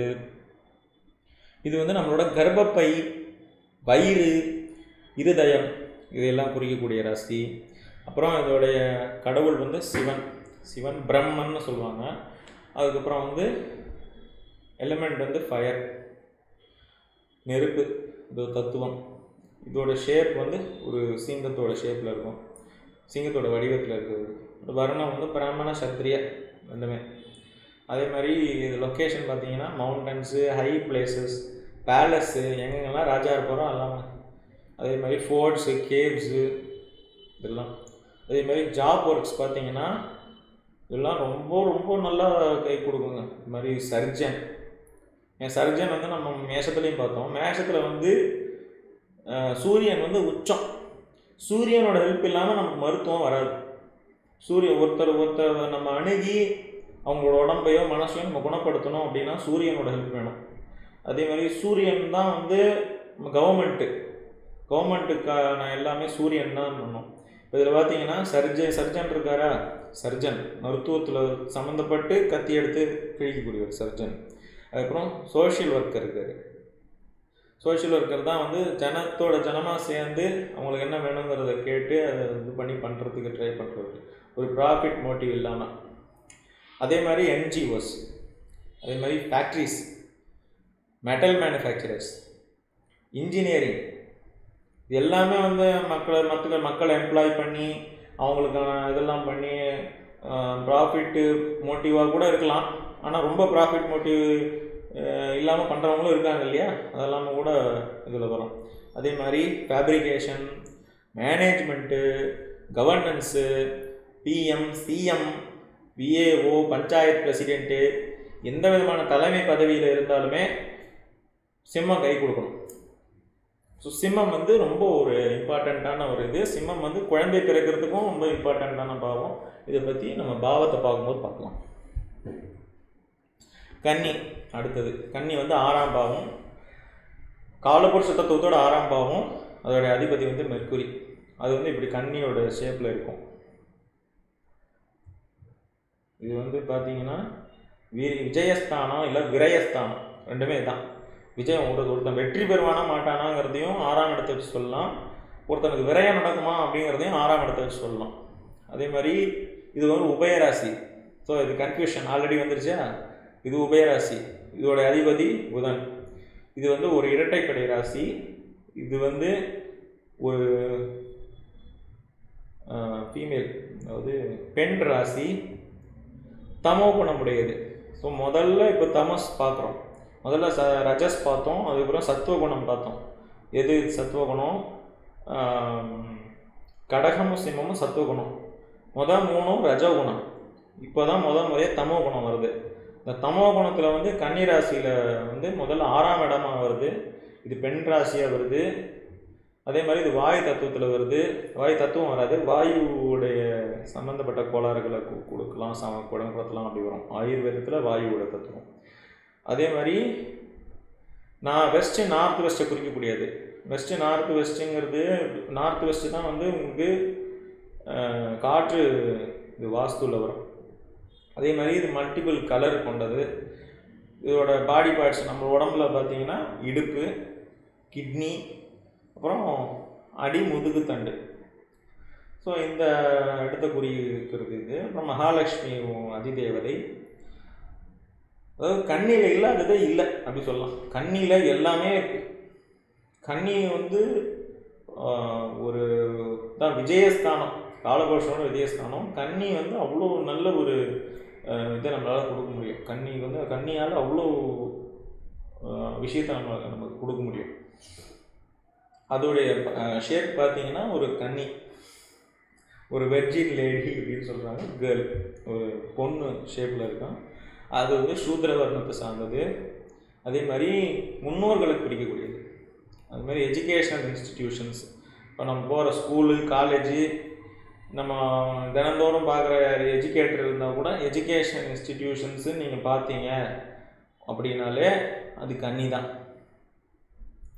இது வந்து நம்மளோட கர்ப்பப்பை, வயிறு, இருதயம், இதையெல்லாம் குறிக்கக்கூடிய ராசி. அப்புறம் இதோடைய கடவுள் வந்து சிவன் பிரம்மன்னு சொல்லுவாங்க. அதுக்கப்புறம் வந்து எலிமெண்ட் வந்து ஃபயர், நெருப்பு, இது தத்துவம். இதோட ஷேப் வந்து ஒரு சிங்கத்தோட ஷேப்பில் இருக்கும், சிங்கத்தோட வடிவத்தில் இருக்குது. வர்ணம் வந்து பிராமண சத்திரிய ரெண்டுமே. அதே மாதிரி இது லொக்கேஷன் பார்த்தீங்கன்னா மவுண்டன்ஸு, ஹை பிளேசஸ், பேலஸ்ஸு, எங்கெங்கெல்லாம் ராஜா இருப்பாரோ எல்லாமே. அதே மாதிரி ஃபோர்ட்ஸு, கேவ்ஸு, இதெல்லாம். அதே மாதிரி ஜாப் ஒர்க்ஸ் பார்த்தீங்கன்னா இதெல்லாம் ரொம்ப ரொம்ப நல்லா கை கொடுக்குங்க. இது மாதிரி சர்ஜன் வந்து நம்ம மேஷத்துலேயும் பார்த்தோம். மேஷத்தில் வந்து சூரியன் வந்து உச்சம். சூரியனோட ஹெல்ப் இல்லாமல் நமக்கு மருத்துவம் வராது. ஒருத்தர் நம்ம அணுகி அவங்களோட உடம்பையோ மனசையோ நம்ம குணப்படுத்தணும் அப்படின்னா சூரியனோட ஹெல்ப் வேணும். அதே மாதிரி சூரியன் தான் வந்து கவர்மெண்ட்டுக்கான எல்லாமே சூரியன் தான் பண்ணணும். இதில் பார்த்தீங்கன்னா சர்ஜன் இருக்காரா, சர்ஜன் மருத்துவத்தில் சம்மந்தப்பட்டு கத்தி எடுத்து கிழிக்கக்கூடிய ஒரு சர்ஜன். அதுக்கப்புறம் சோஷியல் ஒர்க்கர் இருக்கார். சோஷியல் ஒர்க்கர் தான் வந்து ஜனமாக சேர்ந்து அவங்களுக்கு என்ன வேணுங்கிறத கேட்டு அதை இது பண்ணி பண்ணுறதுக்கு ட்ரை பண்ணுறது, ஒரு ப்ராஃபிட் மோட்டிவ் இல்லாமல். அதே மாதிரி NGOs, அதே மாதிரி ஃபேக்ட்ரிஸ், மெட்டல் மேனுஃபேக்சரர்ஸ், இன்ஜினியரிங், இது எல்லாமே வந்து மக்களை எம்ப்ளாய் பண்ணி அவங்களுக்கான இதெல்லாம் பண்ணி ப்ராஃபிட்டு மோட்டிவாக கூட இருக்கலாம். ஆனால் ரொம்ப ப்ராஃபிட் மோட்டிவ் இல்லாமல் பண்ணுறவங்களும் இருக்காங்க இல்லையா, அதெல்லாமே கூட இதில் வரும். அதே மாதிரி fabrication, management, governance, PM, CM, VAO, panchayat president, எந்த விதமான தலைமை பதவியில் இருந்தாலுமே சிம்மம் கை கொடுக்கணும். ஸோ சிம்மம் வந்து ரொம்ப ஒரு இம்பார்ட்டண்ட்டான ஒரு இது. சிம்மம் வந்து குழந்தை பிறக்கிறதுக்கும் ரொம்ப இம்பார்ட்டண்ட்டான பாவம். இதை பற்றி நம்ம பாவத்தை பார்க்கும்போது பார்க்கலாம். கன்னி அடுத்தது. கன்னி வந்து 6ஆம் பாவம், காலப்புருஷ தத்துவத்தோட 6ஆம் பாவம். அதோடைய அதிபதி வந்து மெர்க்குரி. அது வந்து இப்படி கன்னியோட ஷேப்பில் இருக்கும். இது வந்து பார்த்தீங்கன்னா விஜயஸ்தானம் இல்லை விரயஸ்தானம், ரெண்டுமே தான். விஜயம் ஒருத்தன் வெற்றி பெறுவானா மாட்டானாங்கிறதையும் 6ஆம் இடத்தை வச்சு சொல்லலாம். ஒருத்தனுக்கு விரயம் நடக்குமா அப்படிங்கிறதையும் 6ஆம் இடத்தை வச்சு சொல்லலாம். அதே மாதிரி இது வந்து உபயராசி. ஸோ இது கன்ஃபியூஷன் ஆல்ரெடி வந்துருச்சா. இது உபயராசி, இதோட அதிபதி புதன். இது வந்து ஒரு இரட்டைப்படை ராசி. இது வந்து ஒரு ஃபீமேல், அதாவது பெண் ராசி, தமோ குணமுடையது. ஸோ முதல்ல இப்போ தமஸ் பார்க்குறோம். முதல்ல ரஜஸ் பார்த்தோம், அதுக்கப்புறம் சத்துவகுணம் பார்த்தோம். எது சத்துவகுணம்? கடகமும் சிம்மமும் சத்துவகுணம், முதல் 3 ரஜகுணம். இப்போ தான் முறையாக தமோ குணம் வருது. இந்த தமோ குணத்தில் வந்து கன்னி ராசியில் வந்து முதல்ல 6ஆம் இடமாக வருது. இது பெண் ராசியாக வருது. அதே மாதிரி இது வாயு தத்துவத்தில் வருது. வாயு தத்துவம் வராது, வாயுவுடைய சம்மந்தப்பட்ட கோளாறுகளை கொடுக்கலாம், குணப்படுத்தலாம், அப்படி வரும். ஆயுர்வேதத்தில் வாயுவோட தத்துவம். அதே மாதிரி நான் வெஸ்ட்டு நார்த் வெஸ்ட்டை குறிக்கக்கூடியது. வெஸ்ட்டு நார்த் வெஸ்ட்டுங்கிறது, நார்த் வெஸ்ட்டு தான் வந்து உங்களுக்கு காற்று இது வாஸ்துவில் வரும். அதே மாதிரி இது மல்டிபிள் கலர் கொண்டது. இதோட பாடி பார்ட்ஸ் நம்ம உடம்புல பார்த்தீங்கன்னா இடுப்பு, கிட்னி, அப்புறம் அடி முதுகு தண்டு. ஸோ இந்த இடத்த குறிக்கிறது இது. அப்புறம் மகாலட்சுமி அதிதேவதை. அதாவது கன்னியில் இல்லாததே இல்லை அப்படி சொல்லலாம். கன்னியில் எல்லாமே இருக்குது. கன்னி வந்து ஒரு தான் விஜயஸ்தானம், காலபுருஷனோட விஜயஸ்தானம். கன்னி வந்து அவ்வளோ நல்ல ஒரு இதை நம்மளால் கொடுக்க முடியும். கன்னி வந்து கன்னியால் அவ்வளோ விஷயத்தை நமக்கு கொடுக்க முடியும். அதோடைய ஷேப் பார்த்தீங்கன்னா ஒரு கன்னி, ஒரு வெர்ஜின் லேடி அப்படின்னு சொல்கிறாங்க, கேர்ள், ஒரு பொண்ணு ஷேப்பில் இருக்கான். அது வந்து சூத்திர வர்ணத்தை சார்ந்தது. அதே மாதிரி முன்னோர்களுக்கு பிடிக்கக்கூடியது. அது மாதிரி எஜுகேஷனல் இன்ஸ்டிடியூஷன்ஸ், இப்போ நம்ம போகிற ஸ்கூலு, காலேஜு, நம்ம தினந்தோறும் பார்க்குற எஜுகேட்டர் இருந்தால் கூட எஜுகேஷனல் இன்ஸ்டிடியூஷன்ஸு நீங்கள் பார்த்தீங்க அப்படின்னாலே அது கன்னி தான்.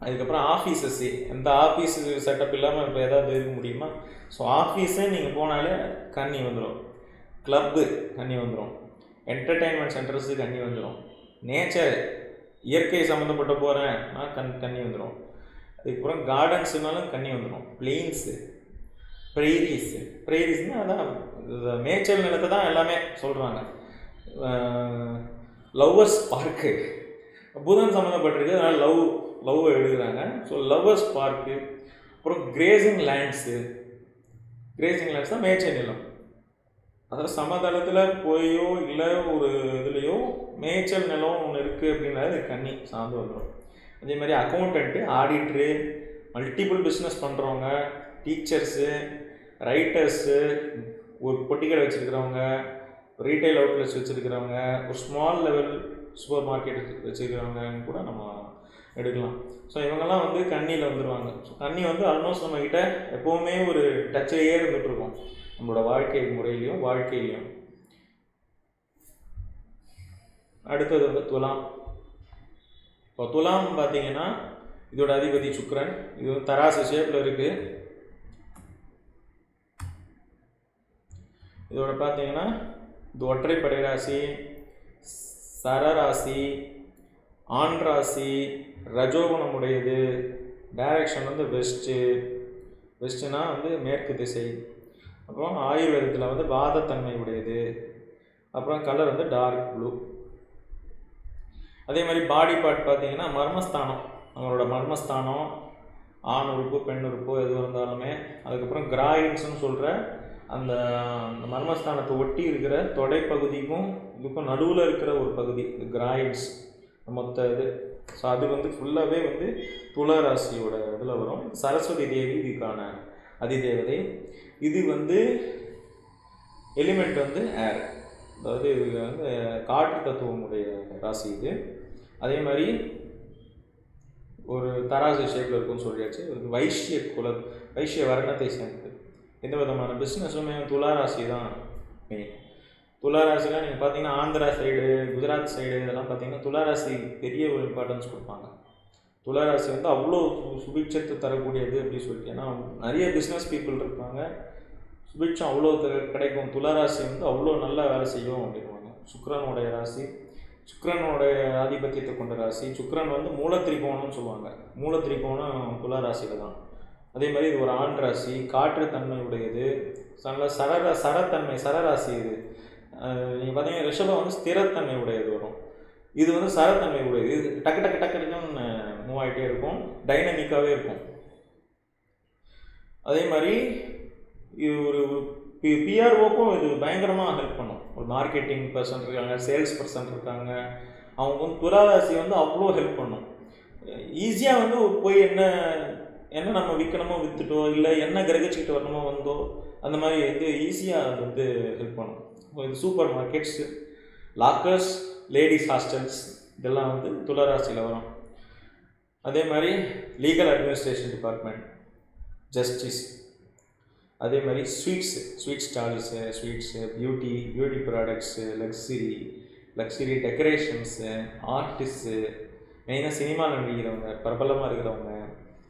அதுக்கப்புறம் ஆஃபீஸஸ்ஸு, எந்த ஆஃபீஸு செட்டப் இல்லாமல் இப்போ ஏதாவது இருக்க முடியுமா? ஸோ ஆஃபீஸே நீங்கள் போனாலே கன்னி வந்துடும். கிளப்பு கன்னி வந்துடும். என்டர்டெயின்மெண்ட் சென்டர்ஸு கன்னி வந்துடும். நேச்சர், இயற்கை சம்மந்தப்பட்ட போகிறேன்னா கன்னி வந்துடும். அதுக்கப்புறம் கார்டன்ஸுனாலும் கன்னி வந்துடும். பிளெயின்ஸு, ப்ரெய்ரீஸ்னால் அதான் மேய்ச்சல் நிலத்தை தான் எல்லாமே சொல்கிறாங்க. லவ்வர்ஸ் பார்க்கு, புதன் சம்மந்தப்பட்டிருக்கு, அதனால் லவ் எழுதுகிறாங்க. So lovers park. அப்புறம் கிரேசிங் லேண்ட்ஸு தான் மேய்ச்சல் நிலம். அதாவது சமதளத்தில் போயோ இல்லை ஒரு இதுலேயோ மேய்ச்சல் நிலம் ஒன்று இருக்குது அப்படின்னா அது கன்னி சார்ந்து வந்துடும். அதே மாதிரி அக்கௌண்டண்ட்டு, ஆடிட்ரு, மல்டிபிள் பிஸ்னஸ் பண்ணுறவங்க, டீச்சர்ஸு, ரைட்டர்ஸு, ஒரு பொட்டிக்கடை வச்சுருக்கிறவங்க, ரீட்டைல் அவுட்லெட்ஸ் வச்சுருக்கிறவங்க, ஒரு ஸ்மால் லெவல் சூப்பர் மார்க்கெட் வச்சுருக்கிறவங்க கூட நம்ம எடுக்கலாம். ஸோ இவங்கெல்லாம் வந்து கன்னியில் வந்துடுவாங்க. ஸோ கன்னி வந்து ஆல்மோஸ்ட் நம்மக்கிட்ட எப்போவுமே ஒரு டச்சிலேயே இருந்துகிட்ருக்கோம், நம்மளோட வாழ்க்கை முறையிலையும் வாழ்க்கையிலையும். அடுத்தது வந்து துலாம். இப்போ துலாம் பார்த்தீங்கன்னா இதோட அதிபதி சுக்கிரன். இது வந்து தராசு ஷேப்பில் இருக்குது. இதோட பார்த்தீங்கன்னா இது ஒற்றைப்படை ராசி, சரராசி, ஆண் ராசி, ரஜோகுணம் உடையது. டைரக்ஷன் வந்து வெஸ்ட்டுனா வந்து மேற்கு திசை. அப்புறம் ஆயுர்வேதத்தில் வந்து வாதத்தன்மை உடையது. அப்புறம் கலர் வந்து டார்க் ப்ளூ. அதே மாதிரி பாடி பார்ட் பார்த்தீங்கன்னா மர்மஸ்தானம், நம்மளோட மர்மஸ்தானம், ஆண் உறுப்பு பெண் உறுப்பு எது இருந்தாலுமே. அதுக்கப்புறம் கிராயின்ஸ்னு சொல்கிற அந்த மர்மஸ்தானத்தை ஒட்டி இருக்கிற தொடைப்பகுதிக்கும் இதுக்கும் நடுவில் இருக்கிற ஒரு பகுதி கிராயின்ஸ் மொத்த இது. ஸோ அது வந்து ஃபுல்லாகவே வந்து துலா ராசியோட இதில் வரும். சரஸ்வதி தேவி இதுக்கான அதிதேவதை. இது வந்து எலிமெண்ட் வந்து ஏர், அதாவது இது வந்து காற்று தத்துவமுடைய ராசி இது. அதே மாதிரி ஒரு தராசு ஷேப்பில் இருக்குன்னு சொல்லியாச்சு. வைஷ்ய வர்ணத்தை சேர்ந்தது. எந்த விதமான பிஸ்னஸுமே துளாராசி தான் மெயின். துளாராசிலாம் நீங்கள் பார்த்தீங்கன்னா ஆந்திரா சைடு, குஜராத் சைடு இதெல்லாம் பார்த்தீங்கன்னா துளாராசி பெரிய ஒரு இம்பார்ட்டன்ஸ் கொடுப்பாங்க. துளாராசி வந்து அவ்வளோ சுபிட்சத்தை தரக்கூடியது அப்படின்னு சொல்லிட்டு. ஏன்னா நிறைய பிஸ்னஸ் பீப்புள் இருப்பாங்க, சுபிட்சம் அவ்வளோ கிடைக்கும். துளாராசி வந்து அவ்வளோ நல்லா வேலை செய்யும் அப்படின்வாங்க. சுக்கிரனுடைய ராசி, சுக்கிரனுடைய ஆதிபத்தியத்தை கொண்ட ராசி. சுக்கிரன் வந்து மூலத்திரிகோணம்னு சொல்லுவாங்க. மூலத்திரிகோணம் துளாராசியில் தான். அதே மாதிரி இது ஒரு ஆண் ராசி, காற்று தன்மை உடையது. சரத்தன்மை, சரராசி இது. நீங்கள் பார்த்தீங்கன்னா ரிஷபம் வந்து ஸ்திரத்தன்மை உடையது வரும். இது வந்து சரத்தன்மை உடையது. இது டக்கு டக்கு டக்குன்னு மூவ் ஆகிட்டே இருக்கும், டைனமிக்காகவே இருக்கும். அதே மாதிரி இது ஒரு பிஆர்ஓக்கும் இது பயங்கரமாக ஹெல்ப் பண்ணும். ஒரு மார்க்கெட்டிங் பர்சன் இருக்காங்க, சேல்ஸ் பர்சன் இருக்காங்க, அவங்க வந்து துளாராசி வந்து அவ்வளோ ஹெல்ப் பண்ணும். ஈஸியாக வந்து போய் என்ன நம்ம விற்கணுமோ விற்றுட்டோ, இல்லை என்ன கிரகிச்சிக்கிட்டு வரணுமோ வந்தோ, அந்த மாதிரி வந்து ஈஸியாக அது வந்து ஹெல்ப் பண்ணும். இது super markets, lockers, ladies hostels இதெல்லாம் வந்து துளாராசியில் வரும். அதே மாதிரி லீகல் அட்மினிஸ்ட்ரேஷன் டிபார்ட்மெண்ட், ஜஸ்டிஸ், அதே மாதிரி sweet stalls, beauty products, luxury decorations, artist, மெயினாக சினிமாவில் நடிக்கிறவங்க, பிரபலமாக இருக்கிறவங்க,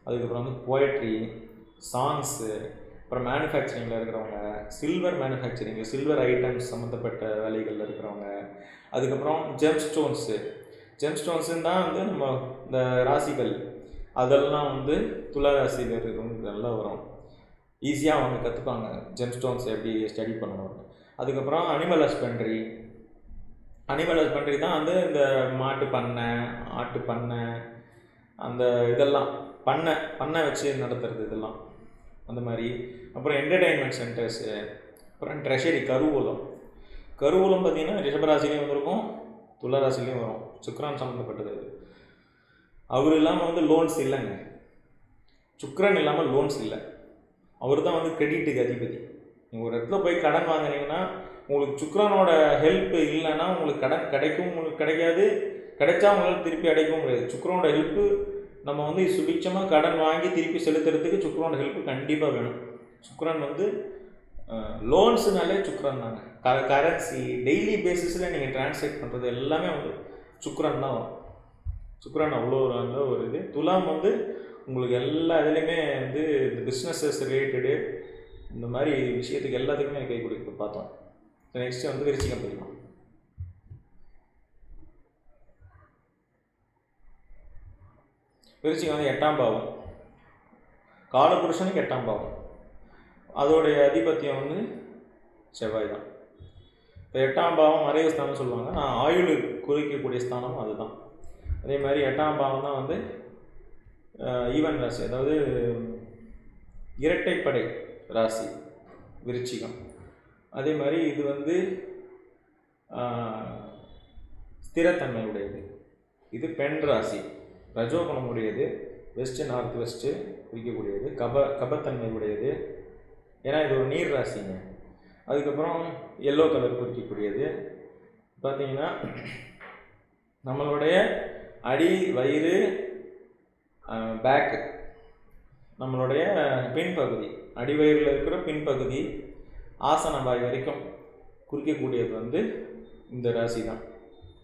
அதுக்கப்புறம் வந்து போயட்ரி, சாங்ஸு, அப்புறம் மேனுஃபேக்சரிங்கில் இருக்கிறவங்க, சில்வர் ஐட்டம்ஸ் சம்மந்தப்பட்ட வேலைகளில் இருக்கிறவங்க, அதுக்கப்புறம் ஜெம்ஸ்டோன்ஸுன்னு தான் வந்து நம்ம இந்த ராசிகள் அதெல்லாம் வந்து துலா ராசியில் இருக்கிறவங்க நல்லா வரும். ஈஸியாக அவங்க கற்றுப்பாங்க ஜெம்ஸ்டோன்ஸ் எப்படி ஸ்டடி பண்ணணும். அதுக்கப்புறம் அனிமல் ஹஸ்பண்ட்ரி தான் வந்து இந்த மாட்டு பண்ணை, ஆட்டு பண்ணை, அந்த இதெல்லாம் பண்ணை வச்சு நடத்துறது இதெல்லாம் அந்த மாதிரி. அப்புறம் என்டர்டெயின்மெண்ட் சென்டர்ஸு, அப்புறம் ட்ரெஷரி, கருவூலம் பார்த்திங்கன்னா ரிஷபராசிலையும் வந்திருக்கும், துளாராசிலையும் வரும். சுக்ரான் சம்மந்தப்பட்டது. அவர் இல்லாமல் வந்து லோன்ஸ் இல்லைங்க. சுக்ரன் இல்லாமல் லோன்ஸ் இல்லை. அவர் தான் வந்து கிரெடிட்டுக்கு அதிபதி. நீங்கள் ஒரு இடத்துல போய் கடன் வாங்கினீங்கன்னா உங்களுக்கு சுக்ரனோட ஹெல்ப் இல்லைன்னா உங்களுக்கு கடன் உங்களுக்கு கிடைக்காது. கிடைச்சா உங்களால் திருப்பி அடைக்கவும் முடியாது. சுக்ரனோட ஹெல்ப்பு நம்ம வந்து சுபிட்சமாக கடன் வாங்கி திருப்பி செலுத்துறதுக்கு சுக்ரனோட ஹெல்ப்பு கண்டிப்பாக வேணும். சுக்ரன் வந்து லோன்ஸுனாலே சுக்ரன் தாங்க. கரன்சி டெய்லி பேசிஸில் நீங்கள் டிரான்ஸ்லேட் பண்ணுறது எல்லாமே வந்து சுக்ரன் தான் வரும். சுக்ரன் அவ்வளோ நல்ல ஒரு இது. துலாம் வந்து உங்களுக்கு எல்லா இதுலேயுமே வந்து இந்த பிஸ்னஸஸ் ரிலேட்டடு இந்த மாதிரி விஷயத்துக்கு எல்லாத்துக்குமே கை கொடுக்க பார்த்தோம். நெக்ஸ்ட்டு வந்து விருச்சிகம் போயிடலாம். விருச்சிகம் வந்து 8ஆம் பாவம், காலபுருஷனுக்கு 8ஆம் பாவம். அதோடைய அதிபத்தியம் வந்து செவ்வாய் தான். இப்போ 8ஆம் பாவம் மறைவு ஸ்தானம் சொல்லுவாங்க. நான் ஆயுள் குறிக்கக்கூடிய ஸ்தானமும் அதுதான். அதே மாதிரி 8ஆம் பாவம் தான் வந்து ஈவன் ராசி, அதாவது இரட்டைப்படை ராசி விருச்சிகம். அதே மாதிரி இது வந்து ஸ்திரத்தன்மை உடையது. இது பெண் ராசி, ரஜோகுணம் உடையது, வெஸ்ட்டு நார்த் வெஸ்ட்டு குறிக்கக்கூடியது, கபத்தன்மை உடையது. ஏன்னா இது ஒரு நீர் ராசிங்க. அதுக்கப்புறம் எல்லோ கலர் குறிக்கக்கூடியது. பார்த்தீங்கன்னா நம்மளுடைய அடி வயிறு, பேக்கு, நம்மளுடைய பின்பகுதி, அடிவயிறில் இருக்கிற பின்பகுதி, ஆசனவாய் வரைக்கும் குறிக்கக்கூடியது வந்து இந்த ராசி தான்.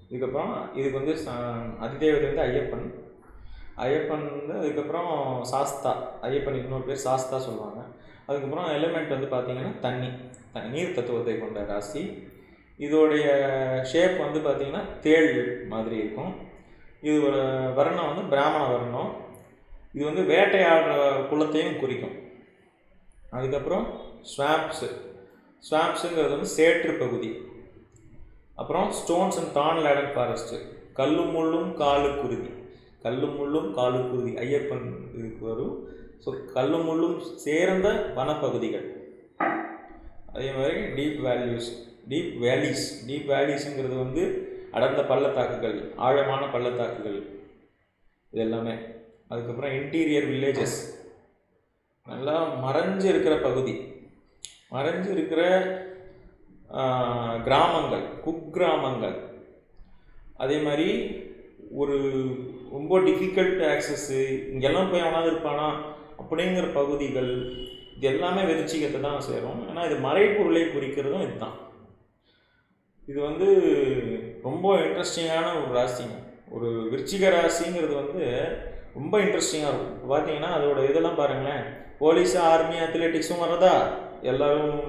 இதுக்கப்புறம் இதுக்கு வந்து அதிதேவதை வந்து ஐயப்பன் வந்து, அதுக்கப்புறம் சாஸ்தா, ஐயப்பன் இன்னொரு பேர் சாஸ்தா சொல்லுவாங்க. அதுக்கப்புறம் எலிமெண்ட் வந்து பார்த்திங்கன்னா நீர் தத்துவத்தை கொண்ட ராசி. இதோடைய ஷேப் வந்து பார்த்திங்கன்னா தேள் மாதிரி இருக்கும். இது ஒரு வர்ணம் வந்து பிராமண வர்ணம். இது வந்து வேட்டையாடுற குலத்தையும் குறிக்கும். அதுக்கப்புறம் ஸ்வாம்ப்ஸுங்கிறது வந்து சேற்று பகுதி. அப்புறம் ஸ்டோன்ஸ் அண்ட் தான் லேடன் ஃபாரஸ்ட்டு, கல்லும் முள்ளும் காலுக்குருதி ஐயப்பன் இதுக்கு வரும். ஸோ கல்லும் முள்ளும் சேர்ந்த வனப்பகுதிகள். அதே மாதிரி டீப் வேலிஸுங்கிறது வந்து அடர்ந்த பள்ளத்தாக்குகள், ஆழமான பள்ளத்தாக்குகள் இது எல்லாமே. அதுக்கப்புறம் இன்டீரியர் வில்லேஜஸ், நல்லா மறைஞ்சு இருக்கிற பகுதி, மறைஞ்சு இருக்கிற கிராமங்கள், குக்கிராமங்கள். அதே மாதிரி ஒரு ரொம்ப டிஃபிகல்ட் ஆக்சஸ்ஸு, இங்கெல்லாம் போய் அவனாவது இருப்பானா அப்படிங்கிற பகுதிகள், இது எல்லாமே விருச்சிகத்தை தான் சேரும். ஏன்னா இது மறைப்பொருளை குறிக்கிறதும் இதுதான். இது வந்து ரொம்ப இன்ட்ரெஸ்டிங்கான ஒரு ராசிங்க. ஒரு விருச்சிக ராசிங்கிறது வந்து ரொம்ப இன்ட்ரெஸ்டிங்காக இருக்கும். இப்போ பார்த்தீங்கன்னா அதோட இதெல்லாம் பாருங்களேன், போலீஸு, ஆர்மி, அத்லெட்டிக்ஸும் வர்றதா, எல்லோரும்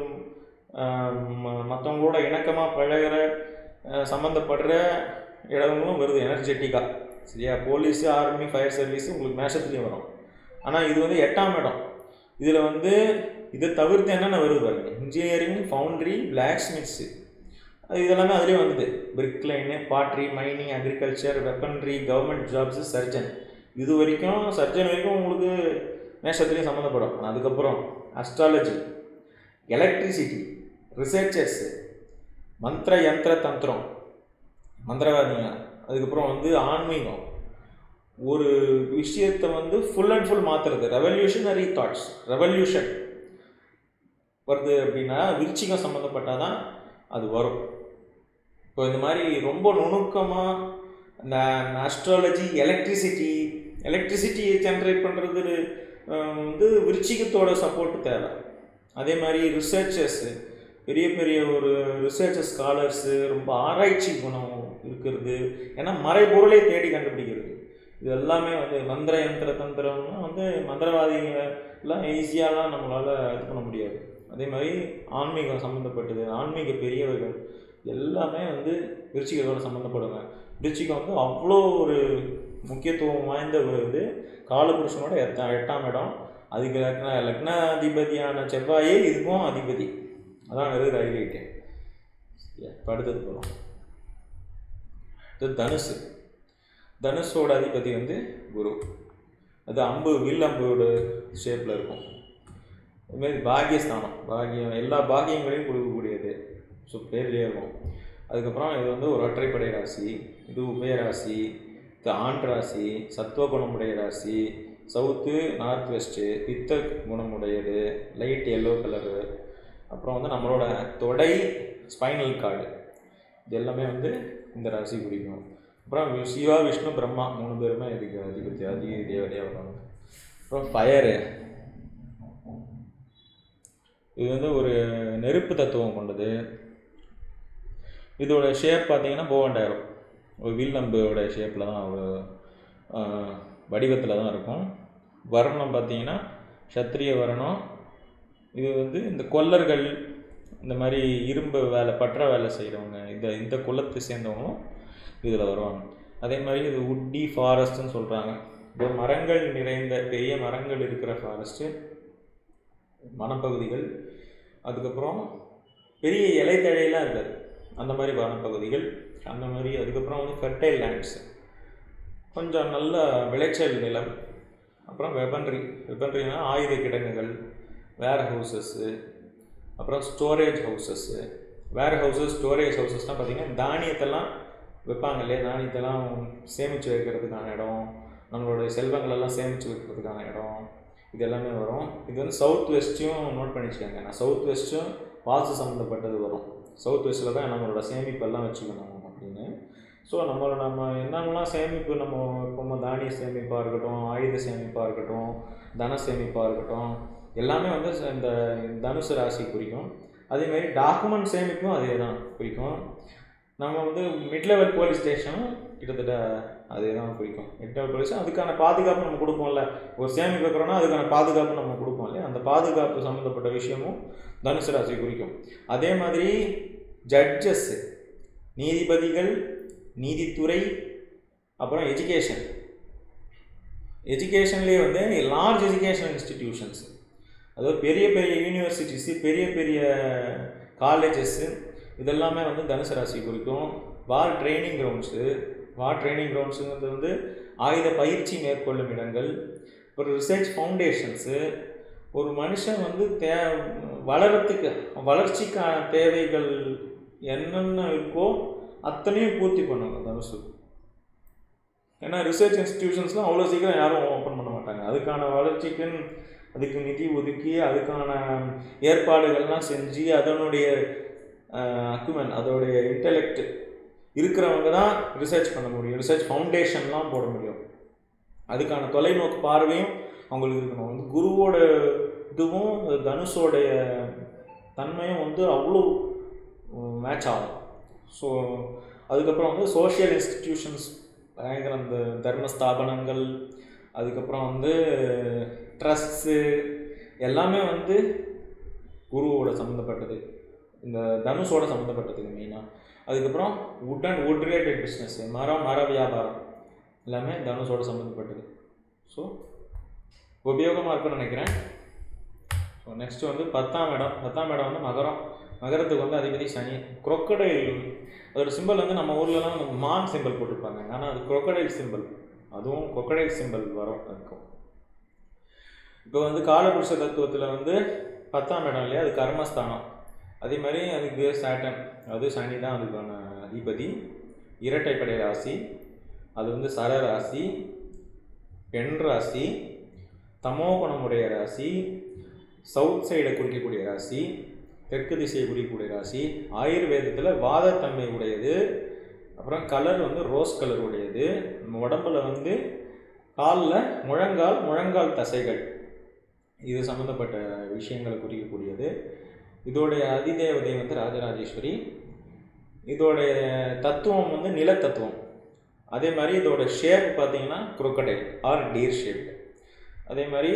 மற்றவங்களோட இணக்கமாக பழகிற சம்மந்தப்படுற இடங்களும் வருது எனர்ஜெட்டிக்காக. சரியா? போலீஸு, ஆர்மி, ஃபயர் சர்வீஸு உங்களுக்கு மேஷத்துலேயும் வரும். ஆனால் இது வந்து 8ஆம் இடம். இதில் வந்து இதை தவிர்த்து என்னென்ன வருது பாருங்க, இன்ஜினியரிங், ஃபவுண்ட்ரி, பிளாக் ஸ்மித்ஸு, இதெல்லாமே அதுலேயும் வந்தது. Brick line, pottery, mining, agriculture, weaponry, government jobs, surgeon. Surgeon வரைக்கும் உங்களுக்கு மேஷத்துலேயும் சம்மந்தப்படும். அதுக்கப்புறம் அஸ்ட்ராலஜி, எலக்ட்ரிசிட்டி, ரிசர்ச்சர்ஸு, மந்திர யந்திர தந்திரம், மந்திரவாதிங்க, அதுக்கப்புறம் வந்து ஆன்மீகம், ஒரு விஷயத்தை வந்து ஃபுல் அண்ட் ஃபுல் மாற்றுறது, ரெவல்யூஷனரி தாட்ஸ், ரெவல்யூஷன் வருது அப்படின்னா விருச்சிகம் சம்மந்தப்பட்டால் தான் அது வரும். இப்போ இந்த மாதிரி ரொம்ப நுணுக்கமாக இந்த ஆஸ்ட்ராலஜி, எலக்ட்ரிசிட்டியை ஜென்ரேட் பண்ணுறது வந்து விருச்சிகத்தோட சப்போர்ட் தேவை. அதே மாதிரி ரிசர்ச்சர்ஸு, பெரிய பெரிய ஒரு ரிசர்ச்சர் ஸ்காலர்ஸு, ரொம்ப ஆராய்ச்சி குணம் இருக்கிறது, ஏன்னா மறைபொருளை தேடி கண்டுபிடிக்கிறது. இது எல்லாமே வந்து மந்திர யந்திர தந்திரம்னா வந்து மந்திரவாதிகள்லாம் ஈஸியாலாம் நம்மளால் இது பண்ண முடியாது. அதே மாதிரி ஆன்மீகம் சம்மந்தப்பட்டது, ஆன்மீக பெரியவர்கள் எல்லாமே வந்து விருச்சிகத்தோடு சம்மந்தப்படுங்க. விருச்சிகம் வந்து அவ்வளோ ஒரு முக்கியத்துவம் வாய்ந்த ஒரு இது, காலபுருஷனோட 8ஆம் இடம், அதுக்கு லக்னாதிபதியான செவ்வாயே இதுக்கும் அதிபதி. அதான் வெறும் ஹைலைட்டு. அடுத்தது போகிறோம். இது தனுசு. தனுஷோட அதிபதி வந்து குரு. அது அம்பு, வில் அம்போட ஷேப்பில் இருக்கும். இதுமாரி பாகியஸ்தானம், பாகியம், எல்லா பாகியங்களையும் கொடுக்கக்கூடியது. ஸோ பேர்லேயே இருக்கும். அதுக்கப்புறம் இது வந்து ஒரு ஒற்றைப்படை ராசி, இது உபயராசி, இது ஆண் ராசி, சத்துவ குணமுடைய ராசி, சவுத்து நார்த் வெஸ்ட்டு, பித்த குணமுடையது, லைட் எல்லோ கலரு. அப்புறம் வந்து நம்மளோட தொடை, ஸ்பைனல் கார்டு, இது எல்லாமே வந்து இந்த ராசி பிடிக்கும். அப்புறம் சிவா, விஷ்ணு, பிரம்மா 3 பேருமே இதுக்கு அதிக தேவதையாக வருவாங்க. அப்புறம் ஃபயரு, இது வந்து ஒரு நெருப்பு தத்துவம் கொண்டது. இதோட ஷேப் பார்த்தீங்கன்னா போவண்டாயிரம், ஒரு வில் நம்போட ஷேப்பில் தான், ஒரு வடிவத்தில் தான் இருக்கும். வர்ணம் பார்த்தீங்கன்னா சத்திரிய வர்ணம். இது வந்து இந்த கொல்லர்கள், இந்த மாதிரி இரும்பு வேலை, பற்ற வேலை செய்கிறவங்க, இந்த குலத்தை சேர்ந்தவங்களும் இதில் வருவாங்க. அதே மாதிரி இது உட்டி ஃபாரஸ்ட்டுன்னு சொல்கிறாங்க. இந்த மரங்கள் நிறைந்த பெரிய மரங்கள் இருக்கிற ஃபாரஸ்ட்டு, வனப்பகுதிகள். அதுக்கப்புறம் பெரிய இலைத்தழையெல்லாம் இருக்காது, அந்த மாதிரி வனப்பகுதிகள், அந்த மாதிரி. அதுக்கப்புறம் வந்து ஃபெர்டைல் லேண்ட்ஸு, கொஞ்சம் நல்ல விளைச்சல் நிலம். அப்புறம் வெப்பன்ரினா ஆயுத கிடங்குகள், வேர் ஹவுசஸ்ஸு, அப்புறம் ஸ்டோரேஜ் ஹவுசஸ்ஸு. வேர் ஹவுசஸ், ஸ்டோரேஜ் ஹவுசஸ்லாம் பார்த்திங்கன்னா தானியத்தெல்லாம் வைப்பாங்க இல்லையா, தானியத்தெல்லாம் சேமித்து வைக்கிறதுக்கான இடம், நம்மளுடைய செல்வங்களெல்லாம் சேமித்து வைக்கிறதுக்கான இடம், இது எல்லாமே வரும். இது வந்து சவுத் வெஸ்ட்டையும் நோட் பண்ணி வச்சுக்கோங்க. நான் சவுத் வெஸ்ட்டும் வாஸ்து சம்மந்தப்பட்டது வரும். சவுத் வெஸ்ட்டில் தான் நம்மளோட சேமிப்பெல்லாம் வச்சுக்கணும் அப்படின்னு. ஸோ நம்ம என்னென்னலாம் சேமிப்பு நம்ம இப்போ தானிய சேமிப்பாக இருக்கட்டும், ஆயுத சேமிப்பாக இருக்கட்டும், தன சேமிப்பாக இருக்கட்டும், எல்லாமே வந்து இந்த தனுசு ராசி குறிக்கும். அதேமாதிரி டாக்குமெண்ட் சேமிப்பும் அதே தான் குறிக்கும். நம்ம வந்து மிட் லெவல் போலீஸ் ஸ்டேஷனும் கிட்டத்தட்ட அதே தான் குறிக்கும். மிட் லெவல் போலீஸ் அதுக்கான பாதுகாப்பு நம்ம கொடுப்போம்ல, ஒரு சேமிப்பு வைக்கிறோன்னா அதுக்கான பாதுகாப்பு நம்ம கொடுப்போம் இல்லையா, அந்த பாதுகாப்பு சம்மந்தப்பட்ட விஷயமும் தனுசு ராசி குறிக்கும். அதே மாதிரி ஜட்ஜஸ்ஸு, நீதிபதிகள், நீதித்துறை, அப்புறம் எஜுகேஷன்லேயே வந்து லார்ஜ் எஜுகேஷன் இன்ஸ்டிடியூஷன்ஸ், அதாவது பெரிய பெரிய யூனிவர்சிட்டிஸு, பெரிய பெரிய காலேஜஸ்ஸு, இதெல்லாமே வந்து தனுசு ராசி குறிக்கும். வார் ட்ரைனிங் கிரவுண்ட்ஸுங்கிறது வந்து ஆயுத பயிற்சி மேற்கொள்ளும் இடங்கள். ஒரு ரிசர்ச் ஃபவுண்டேஷன்ஸு, ஒரு மனுஷன் வந்து வளர்கிறதுக்கு, வளர்ச்சிக்கான தேவைகள் என்னென்ன இருக்கோ அத்தனையும் பூர்த்தி பண்ணுவாங்க தனுசு. ஏன்னா ரிசர்ச் இன்ஸ்டிடியூஷன்ஸ்லாம் அவ்வளோ சீக்கிரம் யாரும் ஓப்பன் பண்ண மாட்டாங்க. அதுக்கான வளர்ச்சிக்குன்னு அதுக்கு நிதி ஒதுக்கி, அதுக்கான ஏற்பாடுகள்லாம் செஞ்சு, அதனுடைய அக்குமெண்ட், அதோடைய இன்டெலெக்ட் இருக்கிறவங்க தான் ரிசர்ச் பண்ண முடியும், ரிசர்ச் ஃபவுண்டேஷன்லாம் போட முடியும். அதுக்கான தொலைநோக்கு பார்வையும் அவங்களுக்கு இருக்கணும். வந்து குருவோட இதுவும் தனுஷோடைய தன்மையும் வந்து அவ்வளோ மேட்ச் ஆகும். ஸோ அதுக்கப்புறம் வந்து சோஷியல் இன்ஸ்டிடியூஷன்ஸ், பயங்கர அந்த தர்ம ஸ்தாபனங்கள், அதுக்கப்புறம் வந்து ட்ரஸ்ட்ஸு, எல்லாமே வந்து குருவோட சம்மந்தப்பட்டது, இந்த தனுஷோட சம்மந்தப்பட்டதுக்கு மெயினாக. அதுக்கப்புறம் வுட் ரிலேட்டட் பிஸ்னஸ், மர வியாபாரம் எல்லாமே தனுஷோட சம்மந்தப்பட்டது. ஸோ உபயோகமாக இருக்குன்னு நினைக்கிறேன். ஸோ நெக்ஸ்ட்டு வந்து 10ஆம் இடம் வந்து மகரத்துக்கு வந்து அதிபதி சனி. குரொக்கடைல், அதோட சிம்பிள் வந்து நம்ம ஊர்லலாம் வந்து மான் சிம்பிள் போட்டிருப்பாங்க, ஆனால் அது குரொக்கடைல் சிம்பிள், அதுவும் குரொக்கடைல் சிம்பிள் வரும் அதுக்கும். இப்போ வந்து காலபுருஷ தத்துவத்தில் வந்து 10ஆம் இடம் இல்லையா, அது கர்மஸ்தானம். அதே மாதிரி அதுக்கு சாட்டன், அது சனி தான் அதுக்கான அதிபதி. இரட்டைப்படை ராசி. அது வந்து சரராசி, பெண் ராசி, தமோ குணமுடைய ராசி, சவுத் சைடை குறிக்கக்கூடிய ராசி, தெற்கு திசையை குறிக்கக்கூடிய ராசி, ஆயுர்வேதத்தில் வாதத்தன்மை உடையது, அப்புறம் கலர் வந்து ரோஸ் கலர் உடையது, நம்ம உடம்புல வந்து காலில் முழங்கால் தசைகள் இது சம்மந்தப்பட்ட விஷயங்களை குறிக்கக்கூடியது. இதோடைய அதிதேவதை வந்து ராஜராஜேஸ்வரி. இதோடைய தத்துவம் வந்து நிலத்தத்துவம். அதே மாதிரி இதோட ஷேப் பார்த்தீங்கன்னா குரோக்கடைல் ஆர் டீர் ஷேப். அதே மாதிரி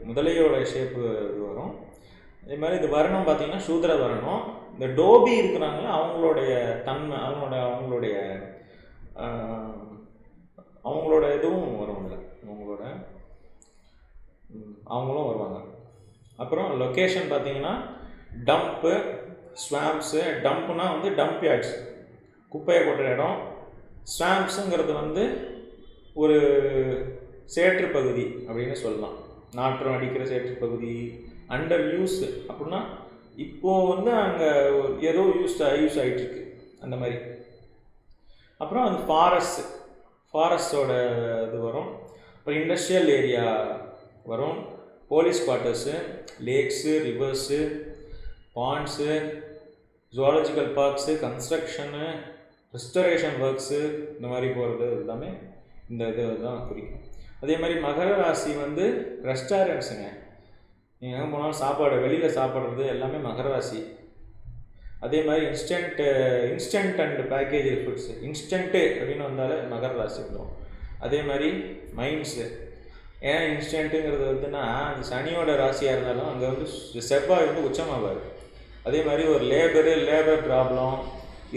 முதலையோட ஷேப்பு இது வரும். அதே மாதிரி இது வர்ணம் பார்த்தீங்கன்னா சூத்திர வர்ணம். இந்த டோபி இருக்கிறாங்களே அவங்களுடைய தன்மை அவங்களோட இதுவும் வரும் இல்லை, அவங்களும் வருவாங்க. அப்புறம் லொக்கேஷன் பார்த்தீங்கன்னா டம்ப்பு, ஸ்வாம்ப்ஸு. டம்ப்புனா வந்து டம்ப் யார்ட்ஸ், குப்பையை கொட்டுற இடம். ஸ்வாம்ப்ஸுங்கிறது வந்து ஒரு சேற்று பகுதி அப்படின்னு சொல்லலாம். நாற்றம் அடிக்கிற சேற்று பகுதி, அண்டர் யூஸ் அப்படின்னா இப்போது வந்து அங்கே ஏதோ யூஸ் ஆகிட்டுருக்கு அந்த மாதிரி. அப்புறம் அந்த ஃபாரஸ்டோட இது வரும். அப்புறம் இண்டஸ்ட்ரியல் ஏரியா வரும், police quarters, lakhs, reverse, bonds, zoological parks, construction, restoration works, இந்த மாதிரி போகிறது எல்லாமே இந்த இது தான் குறிக்கும். அதே மாதிரி மகர ராசி வந்து ரெஸ்டாரண்ட்ஸுங்க. நீங்கள் எங்கே போனாலும் சாப்பாடு வெளியில் சாப்பிட்றது எல்லாமே மகர ராசி. அதே மாதிரி instant and package foods, instant அப்படின்னு வந்தாலே மகர ராசி வந்துடும். அதே மாதிரி மைண்ட்ஸு. ஏன் இன்ஸ்டன்ட்டுங்கிறது வந்துன்னா அந்த சனியோட ராசியாக இருந்தாலும் அங்கே வந்து செவ்வாய் வந்து உச்சமாவார். அதே மாதிரி ஒரு லேபர் ப்ராப்ளம்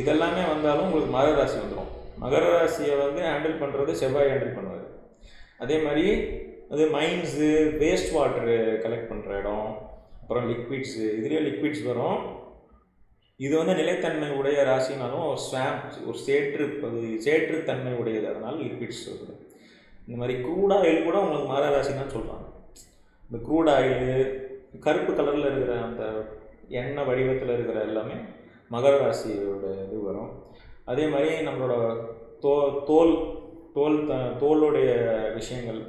இதெல்லாமே வந்தாலும் உங்களுக்கு மகர ராசி வந்துடும். மகர ராசியை வந்து ஹேண்டில் பண்ணுறது செவ்வாய் ஹேண்டில் பண்ணுவார். அதே மாதிரி அது மைன்ஸு, வேஸ்ட் வாட்டரு கலெக்ட் பண்ணுற இடம், அப்புறம் லிக்விட்ஸு, இதுலேயே லிக்விட்ஸ் வரும். இது வந்து நிலைத்தன்மை உடைய ராசினாலும் ஒரு சேற்றுத்தன்மை உடையது, அதனால லிக்விட்ஸ் வருது. இந்த மாதிரி க்ரூட் ஆயில் கூட உங்களுக்கு மகர ராசி தான் சொல்கிறாங்க. இந்த க்ரூட் ஆயிலு, கருப்பு கலரில் இருக்கிற அந்த எண்ணெய் வடிவத்தில் இருக்கிற எல்லாமே மகர ராசியோட இது வரும். அதே மாதிரி நம்மளோட தோலுடைய விஷயங்கள்,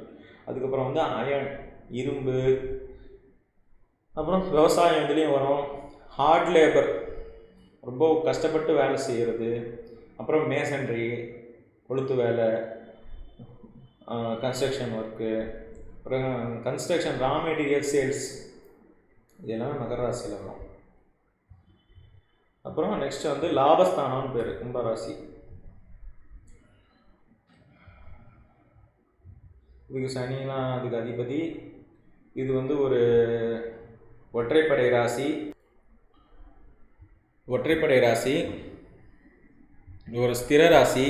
அதுக்கப்புறம் வந்து அயன், இரும்பு, அப்புறம் விவசாயம் இதுலேயும் வரும். ஹார்ட் லேபர், ரொம்ப கஷ்டப்பட்டு வேலை செய்கிறது, அப்புறம் மேசன்ட்ரி, கொளுத்து வேலை, கன்ஸ்ட்ரக்ஷன் ஒர்க்கு, அப்புறம் கன்ஸ்ட்ரக்ஷன் ரா மெட்டீரியல் சேல்ஸ், இது எல்லாமே மகர ராசியில் வரும். அப்புறம் நெக்ஸ்ட் வந்து லாபஸ்தானம்னு பேர், கும்பராசி. இதுக்கு சனிலாம் அதுக்கு அதிபதி. இது வந்து ஒரு ஒற்றைப்படை ராசி, ஒரு ஸ்திர ராசி,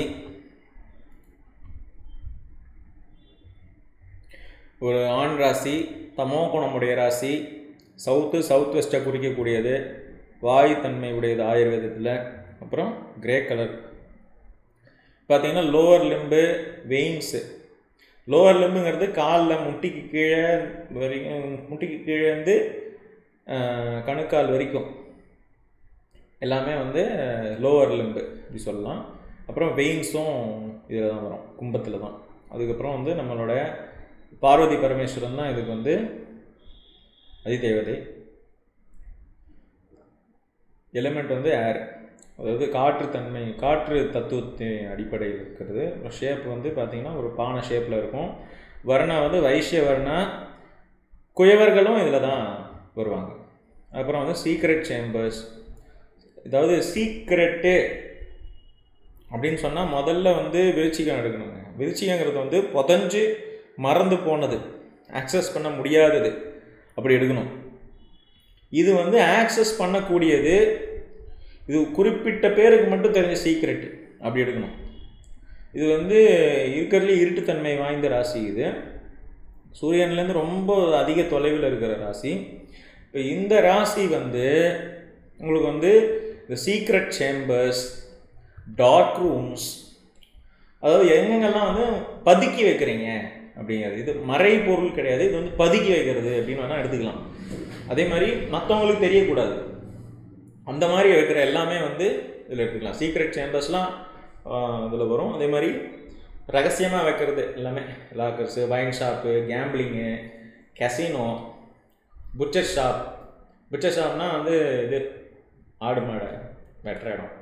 ஒரு ஆண் ராசி, தமோ குணமுடைய ராசி, சவுத் வெஸ்ட்டை குறிக்கக்கூடியது, வாயு தன்மை உடையது ஆயுர்வேதத்தில். அப்புறம் கிரே கலர். பார்த்திங்கன்னா லோவர் லிம்பு, வெயின்ஸு. லோவர் லிம்புங்கிறது காலில் முட்டிக்கு கீழே இருந்து கணுக்கால் வரைக்கும் எல்லாமே வந்து லோவர் லிம்பு இப்படி சொல்லலாம். அப்புறம் வெயின்ஸும் இதில் தான் வரும், கும்பத்தில் தான். அதுக்கப்புறம் வந்து நம்மளோட பார்வதி பரமேஸ்வரன் தான் இதுக்கு வந்து அதிதேவதை. எலிமெண்ட் வந்து ஏர், அதாவது காற்று தத்துவத்தின் அடிப்படையில் இருக்கிறது. ஷேப் வந்து பார்த்திங்கன்னா ஒரு பானை ஷேப்பில் இருக்கும். வர்ணா வந்து வைஷ்ய வர்ணா, குயவர்களும் இதில் தான் வருவாங்க. அப்புறம் வந்து சீக்ரெட் சேம்பர்ஸ், அதாவது சீக்ரெட்டு அப்படின்னு சொன்னால் முதல்ல வந்து விருச்சிகம் எடுக்கணுங்க. விருச்சிகங்கிறது வந்து புதஞ்சு மறந்து போனது, ஆக்சஸ் பண்ண முடியாதது, அப்படி எடுக்கணும். இது வந்து ஆக்சஸ் பண்ணக்கூடியது, இது குறிப்பிட்ட பேருக்கு மட்டும் தெரிஞ்ச சீக்ரெட்டு, அப்படி எடுக்கணும். இது வந்து இருக்கிறதுலே இருட்டுத்தன்மை வாய்ந்த ராசி. இது சூரியன்லேருந்து ரொம்ப அதிக தொலைவில் இருக்கிற ராசி. இப்போ இந்த ராசி வந்து உங்களுக்கு வந்து இந்த சீக்ரெட் சேம்பர்ஸ், டார்க் ரூம்ஸ், அதாவது எங்கெங்கெல்லாம் வந்து பதுக்கி வைக்கிறீங்க அப்படிங்கிறது, இது மறை பொருள் கிடையாது, இது வந்து பதுக்கி வைக்கிறது அப்படின்னு வேணால் எடுத்துக்கலாம். அதே மாதிரி மற்றவங்களுக்கு தெரியக்கூடாது, அந்த மாதிரி இருக்கிற எல்லாமே வந்து இதில் எடுத்துக்கலாம். சீக்ரெட் சேம்பர்ஸ்லாம் இதில் வரும். அதே மாதிரி ரகசியமாக வைக்கிறது எல்லாமே, lockers, wine shop, gambling, casino, butcher ஷாப்னா வந்து இது ஆடு மாடை வெட்டுற இடம்.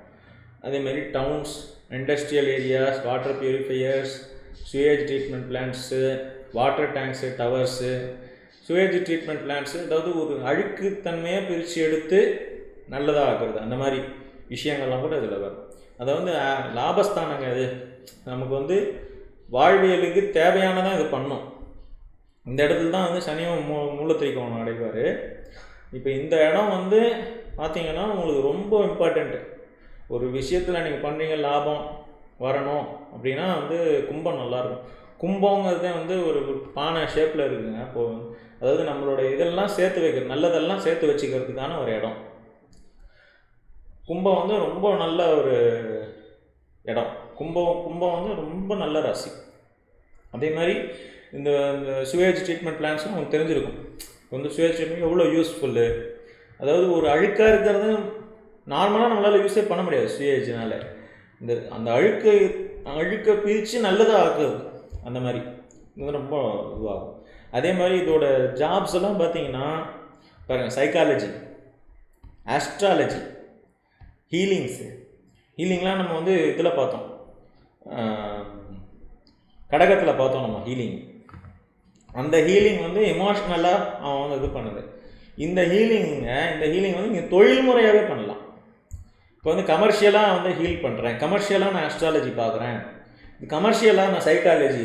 அதேமாரி towns, industrial areas, water purifiers, sewage treatment plants, water tanks, towers. Sewage treatment plants அதாவது ஒரு அழுக்குத்தன்மையை பிரித்து எடுத்து நல்லதாக ஆக்குறது, அந்த மாதிரி விஷயங்கள்லாம் கூட இதில் வரும். அதை வந்து லாபஸ்தானங்க. அது நமக்கு வந்து வாழ்வியலுக்கு தேவையானதான் இது பண்ணும். இந்த இடத்துல தான் வந்து சனியும் மூலத்திரிக்கோணம் அடைவார். இப்போ இந்த இடம் வந்து பார்த்திங்கன்னா உங்களுக்கு ரொம்ப இம்பார்ட்டண்ட்டு. ஒரு விஷயத்தில் நீங்கள் பண்ணுறீங்க, லாபம் வரணும் அப்படின்னா வந்து கும்பம் நல்லாயிருக்கும். கும்பங்கிறது வந்து ஒரு பானை ஷேப்பில் இருக்குதுங்க. அப்போது அதாவது நம்மளோட இதெல்லாம் சேர்த்து வைக்கிறது, நல்லதெல்லாம் சேர்த்து வச்சுக்கிறதுக்கான ஒரு இடம். கும்பம் வந்து ரொம்ப நல்ல ஒரு இடம். கும்பம் வந்து ரொம்ப நல்ல ராசி. அதே மாதிரி இந்த சுவேஜ் ட்ரீட்மெண்ட் பிளான்ஸும் உங்களுக்கு தெரிஞ்சிருக்கும். இப்போ வந்து சுவேஜ் ட்ரீட்மெண்ட் எவ்வளோ யூஸ்ஃபுல்லு. அதாவது ஒரு அழுக்காக இருக்கிறது நார்மலாக நம்மளால் யூஸே பண்ண முடியாது சுவேஜ்னால். அந்த அழுக்கை பிரித்து நல்லதாக ஆக்குறது, அந்த மாதிரி இது ரொம்ப இதுவாகும். அதே மாதிரி இதோட ஜாப்ஸ் எல்லாம் பார்த்தீங்கன்னா பாருங்கள், சைக்காலஜி, ஆஸ்ட்ராலஜி, ஹீலிங்லாம் நம்ம வந்து இதில் பார்த்தோம், கடகத்தில் பார்த்தோம் நம்ம ஹீலிங். அந்த ஹீலிங் வந்து எமோஷ்னலாக அவன் வந்து இது பண்ணுது. இந்த ஹீலிங் வந்து நீங்கள் தொழில் முறையாகவே பண்ணலாம். இப்போ வந்து கமர்ஷியலாக வந்து ஹீல் பண்ணுறேன், கமர்ஷியலாக நான் ஆஸ்ட்ராலஜி பார்க்குறேன், கமர்ஷியலாக நான் சைக்காலஜி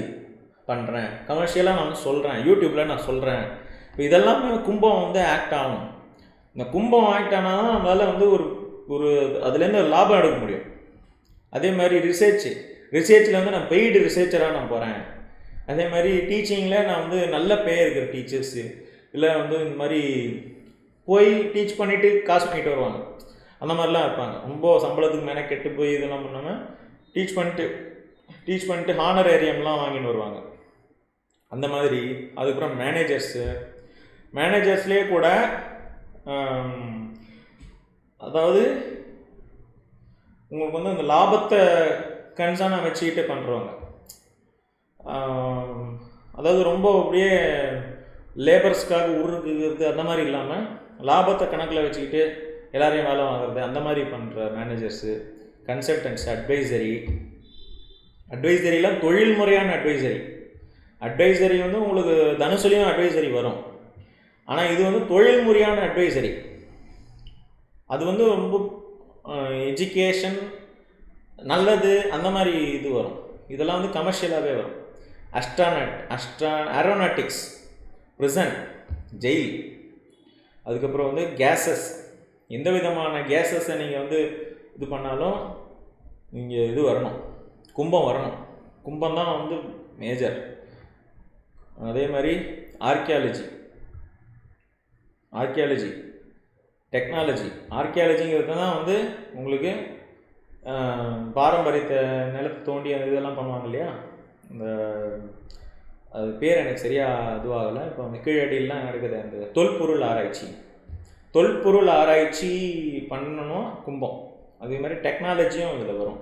பண்ணுறேன், கமர்ஷியலாக நான் வந்து சொல்கிறேன், யூடியூப்பில் நான் சொல்கிறேன். இப்போ இதெல்லாமே கும்பம் வந்து ஆக்ட் ஆகும். இந்த கும்பம் ஆக்ட் ஆனால் தான் நம்மளால் வந்து ஒரு அதுலேருந்து ஒரு லாபம் எடுக்க முடியும். அதே மாதிரி ரிசர்ச்சில் வந்து நான் பெய்டு ரிசர்ச்சராக நான் போகிறேன். அதே மாதிரி டீச்சிங்கில் நான் வந்து நல்ல பேர் இருக்கிற டீச்சர்ஸு, இல்லை வந்து இந்த மாதிரி போய் டீச் பண்ணிவிட்டு காசு பண்ணிட்டு வருவாங்க, அந்த மாதிரிலாம் இருப்பாங்க. ரொம்ப சம்பளத்துக்கு மேலே கெட்டு போய் இதெல்லாம் பண்ணாமல் டீச் பண்ணிட்டு ஹானர் ஏரியம்லாம் வாங்கிட்டு வருவாங்க, அந்த மாதிரி. அதுக்கப்புறம் மேனேஜர்ஸ்லேயே கூட அதாவது உங்களுக்கு வந்து அந்த லாபத்தை கன்சர்னாக வச்சுக்கிட்டு பண்ணுறவங்க. அதாவது ரொம்ப அப்படியே லேபர்ஸ்க்காக உருக்குறது அந்த மாதிரி இல்லாமல் லாபத்தை கணக்கில் வச்சுக்கிட்டு எல்லாரையும் வேலை வாங்குறது, அந்த மாதிரி பண்ணுற மேனேஜர்ஸு, கன்சல்டன்ஸ், அட்வைசரிலாம் தொழில் முறையான அட்வைசரி வந்து உங்களுக்கு தனுசுலேயும் அட்வைசரி வரும். ஆனால் இது வந்து தொழில் முறையான அட்வைசரி. அது வந்து ரொம்ப எஜுகேஷன் நல்லது, அந்த மாதிரி இது வரும். இதெல்லாம் வந்து கமர்ஷியலாகவே வரும். ஏரோநாட்டிக்ஸ், பிரிசன், ஜெயில், அதுக்கப்புறம் வந்து கேஸஸ். எந்த விதமான கேஸஸை நீங்கள் வந்து இது பண்ணாலும் இங்கே இது வரணும், கும்பம் வரணும். கும்பம் தான் வந்து மேஜர். அதே மாதிரி ஆர்கியாலஜி, டெக்னாலஜி. ஆர்கியாலஜிங்கிறது தான் வந்து உங்களுக்கு பாரம்பரியத்தை நிலத்தை தோண்டி அந்த இதெல்லாம் பண்ணுவாங்க இல்லையா, இந்த அது பேர் எனக்கு சரியாக இதுவாகலை. இப்போ அந்த கீழடியிலாம் நடக்குது அந்த தொல்பொருள் ஆராய்ச்சி பண்ணணும் கும்பம். அதே மாதிரி டெக்னாலஜியும் இதில் வரும்.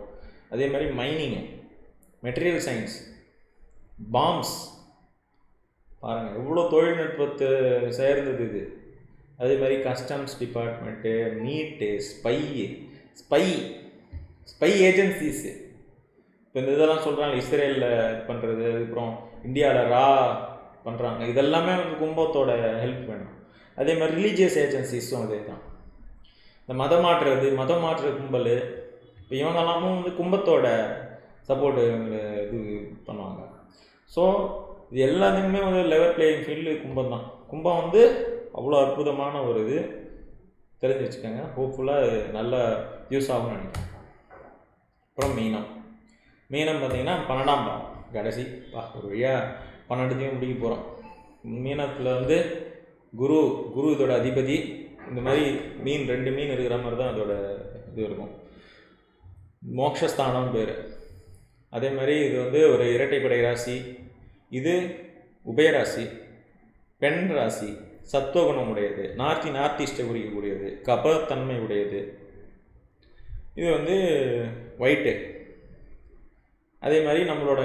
அதே மாதிரி மைனிங்கு, மெட்டீரியல் சயின்ஸ், பாம்ஸ், பாருங்கள் எவ்வளோ தொழில்நுட்பத்தை சேர்ந்தது இது. அதே மாதிரி கஸ்டம்ஸ் டிபார்ட்மெண்ட்டு, மீட்டு, ஸ்பை ஏஜென்சிஸு. இப்போ இந்த இதெல்லாம் சொல்கிறாங்க, இஸ்ரேலில் பண்ணுறது, அதுக்கப்புறம் இந்தியாவில் பண்ணுறாங்க. இதெல்லாமே வந்து கும்பத்தோட ஹெல்ப் வேணும். அதே மாதிரி ரிலீஜியஸ் ஏஜென்சிஸும் அதே தான். இந்த மதம் மாற்று கும்பல், இப்போ இவங்கெல்லாமும் வந்து கும்பத்தோட சப்போர்ட்டு இது பண்ணுவாங்க. ஸோ இது எல்லாத்துக்குமே வந்து லெவல் பிளேயிங் ஃபீல்டு கும்பம் தான். கும்பம் வந்து அவ்வளோ அற்புதமான ஒரு இது, தெரிஞ்சு வச்சுக்கோங்க. ஹோப்ஃபுல்லாக நல்லா யூஸ் ஆகும்னு நினைக்கிறேன். அப்புறம் மீனம் பார்த்திங்கன்னா 12ஆம் பாவம், கடைசி ஒரு வழியாக 12த்தையும் முடிக்க போகிறோம். மீனத்தில் வந்து குரு இதோட அதிபதி. இந்த மாதிரி 2 மீன் இருக்கிற மாதிரி தான் அதோட இது இருக்கும். மோக்ஷஸ்தானம் பேர். அதே மாதிரி இது வந்து ஒரு இரட்டைப்படை ராசி. இது உபயராசி, பெண் ராசி, சத்துவகுணம் உடையது, நார்த் ஈஸ்ட்டை குறிக்கக்கூடியது, கபத்தன்மை உடையது. இது வந்து ஒயிட்டு, அதே மாதிரி நம்மளோட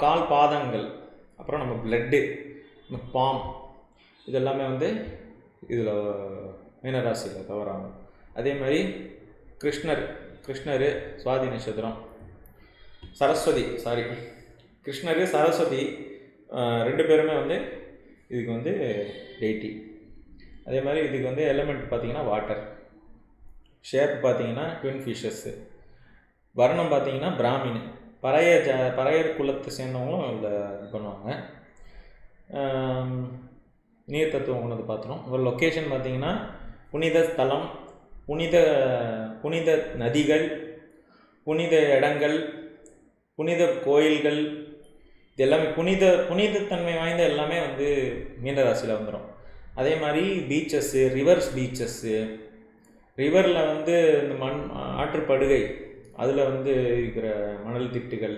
கால் பாதங்கள், அப்புறம் நம்ம பிளட்டு, நம்ம பாம், இதெல்லாமே வந்து இதில் மீனராசியில் கவர் ஆகும். அதே மாதிரி கிருஷ்ணர் சுவாதி நட்சத்திரம், கிருஷ்ணர் சரஸ்வதி 2 பேருமே வந்து இதுக்கு வந்து டெய்ட்டி. அதே மாதிரி இதுக்கு வந்து எலிமெண்ட் பார்த்திங்கன்னா வாட்டர், ஷேப் பார்த்திங்கன்னா ட்வின் ஃபிஷஸ்ஸு, வர்ணம் பார்த்திங்கன்னா பிராமின், பறையர் குலத்தை சேர்ந்தவங்களும் இதில் இது பண்ணுவாங்க. நீர் தத்துவம் கொண்டது பார்த்துரும். ஒரு லொக்கேஷன் பார்த்திங்கன்னா புனித ஸ்தலம், புனித நதிகள், புனித இடங்கள், புனித கோயில்கள், இது எல்லாமே புனிதத்தன்மை வாய்ந்த எல்லாமே வந்து மீனராசியில் வந்துடும். அதே மாதிரி பீச்சஸ்ஸு, ரிவரில் வந்து இந்த ஆற்றுப்படுகை, அதில் வந்து இருக்கிற மணல் திட்டுகள்,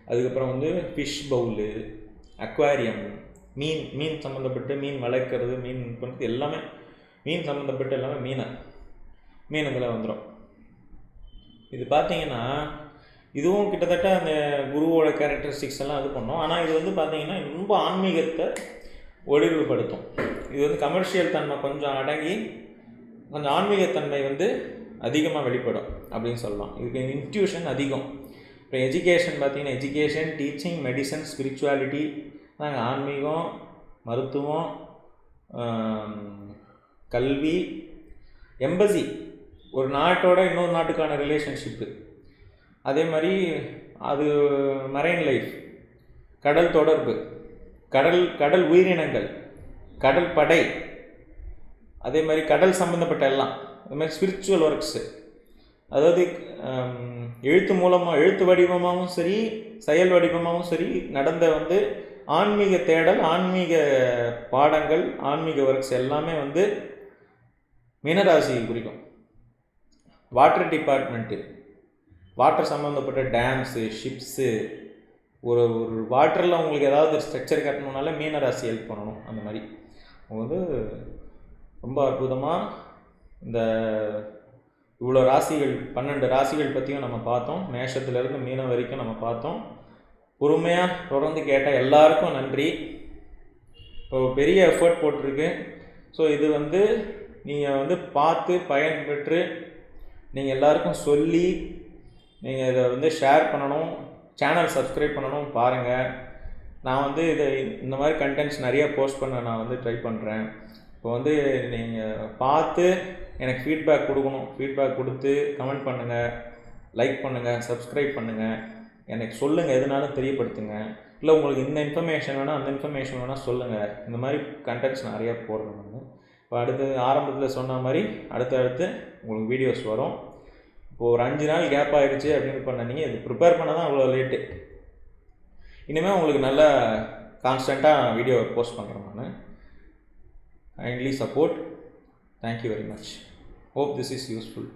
அதுக்கப்புறம் வந்து ஃபிஷ் பவுலு, அக்வாரியம், மீன் சம்மந்தப்பட்டு மீன் வளர்க்குறது, மீன் பண்ணுறது எல்லாமே மீன் சம்மந்தப்பட்டு எல்லாமே மீன் இதில் வந்துடும். இது பார்த்திங்கன்னா இதுவும் கிட்டத்தட்ட அந்த குருவோட கேரக்டரிஸ்டிக்ஸ் எல்லாம் இது பண்ணோம். ஆனால் இது வந்து பார்த்திங்கன்னா ரொம்ப ஆன்மீகத்தை ஒளிவுபடுத்தும். இது வந்து கமர்ஷியல் தன்மை கொஞ்சம் அடங்கி கொஞ்சம் ஆன்மீகத்தன்மை வந்து அதிகமாக வெளிப்படும் அப்படின்னு சொல்லலாம். இதுக்கு இன்ட்யூஷன் அதிகம். இப்போ எஜுகேஷன் பார்த்திங்கன்னா எஜுகேஷன், டீச்சிங், மெடிசன், ஸ்பிரிச்சுவாலிட்டி, நாங்கள் ஆன்மீகம், மருத்துவம், கல்வி, எம்பசி, ஒரு நாட்டோட இன்னொரு நாட்டுக்கான ரிலேஷன்ஷிப்பு, அதே மாதிரி அது மரைன் லைஃப், கடல் தொடர்பு, கடல் உயிரினங்கள், கடல் படை, அதே மாதிரி கடல் சம்மந்தப்பட்ட எல்லாம், அது மாதிரி ஸ்பிரிச்சுவல் ஒர்க்ஸு, அதாவது எழுத்து வடிவமாகவும் சரி, செயல் வடிவமாகவும் சரி நடந்த வந்து ஆன்மீக தேடல், ஆன்மீக பாடங்கள், ஆன்மீக ஒர்க்ஸ் எல்லாமே வந்து மீனராசி குறிக்கும். வாட்டர் டிபார்ட்மெண்ட்டு, வாட்டர் சம்மந்தப்பட்ட டேம்ஸு, ஷிப்ஸு, ஒரு வாட்டரில் உங்களுக்கு ஏதாவது ஸ்ட்ரக்சர் கட்டணுனால மீனராசி ஹெல்ப் பண்ணணும். அந்த மாதிரி அவங்க வந்து ரொம்ப அற்புதமாக இந்த இவ்வளோ ராசிகள் 12 ராசிகள் பற்றியும் நம்ம பார்த்தோம். மேஷத்துலேருந்து மீனம் வரைக்கும் நம்ம பார்த்தோம். பொறுமையாக தொடர்ந்து கேட்ட எல்லாருக்கும் நன்றி. இப்போ பெரிய எஃபர்ட் போட்டிருக்கு. ஸோ இது வந்து நீங்கள் வந்து பார்த்து பயன்பெற்று நீங்கள் எல்லாருக்கும் சொல்லி நீங்கள் இதை வந்து ஷேர் பண்ணணும், சேனல் சப்ஸ்கிரைப் பண்ணணும். பாருங்கள், நான் வந்து இந்த மாதிரி கண்டென்ட்ஸ் நிறையா போஸ்ட் பண்ண நான் வந்து ட்ரை பண்ணுறேன். இப்போ வந்து நீங்கள் பார்த்து எனக்கு ஃபீட்பேக் கொடுக்கணும். ஃபீட்பேக் கொடுத்து கமெண்ட் பண்ணுங்கள், லைக் பண்ணுங்கள், சப்ஸ்கிரைப் பண்ணுங்கள், எனக்கு சொல்லுங்கள், எதுனாலும் தெரியப்படுத்துங்க. இல்லை உங்களுக்கு இந்த இன்ஃபர்மேஷன் வேணால் அந்த இன்ஃபர்மேஷன் வேணால் சொல்லுங்கள். இந்த மாதிரி கண்டென்ட்ஸ் நிறையா போடுறேன் நான். இப்போ அடுத்து ஆரம்பத்தில் சொன்ன மாதிரி அடுத்தடுத்து உங்களுக்கு வீடியோஸ் வரும். இப்போது ஒரு 5 நாள் கேப் ஆகிடுச்சு அப்படின்னு பண்ணீங்க. இது ப்ரிப்பேர் பண்ண தான் அவ்வளோ லேட்டு. இனிமேல் உங்களுக்கு நல்லா கான்ஸ்டண்ட்டாக வீடியோ போஸ்ட் பண்ணுறேன் நான். Kindly support. Thank you very much. Hope this is useful.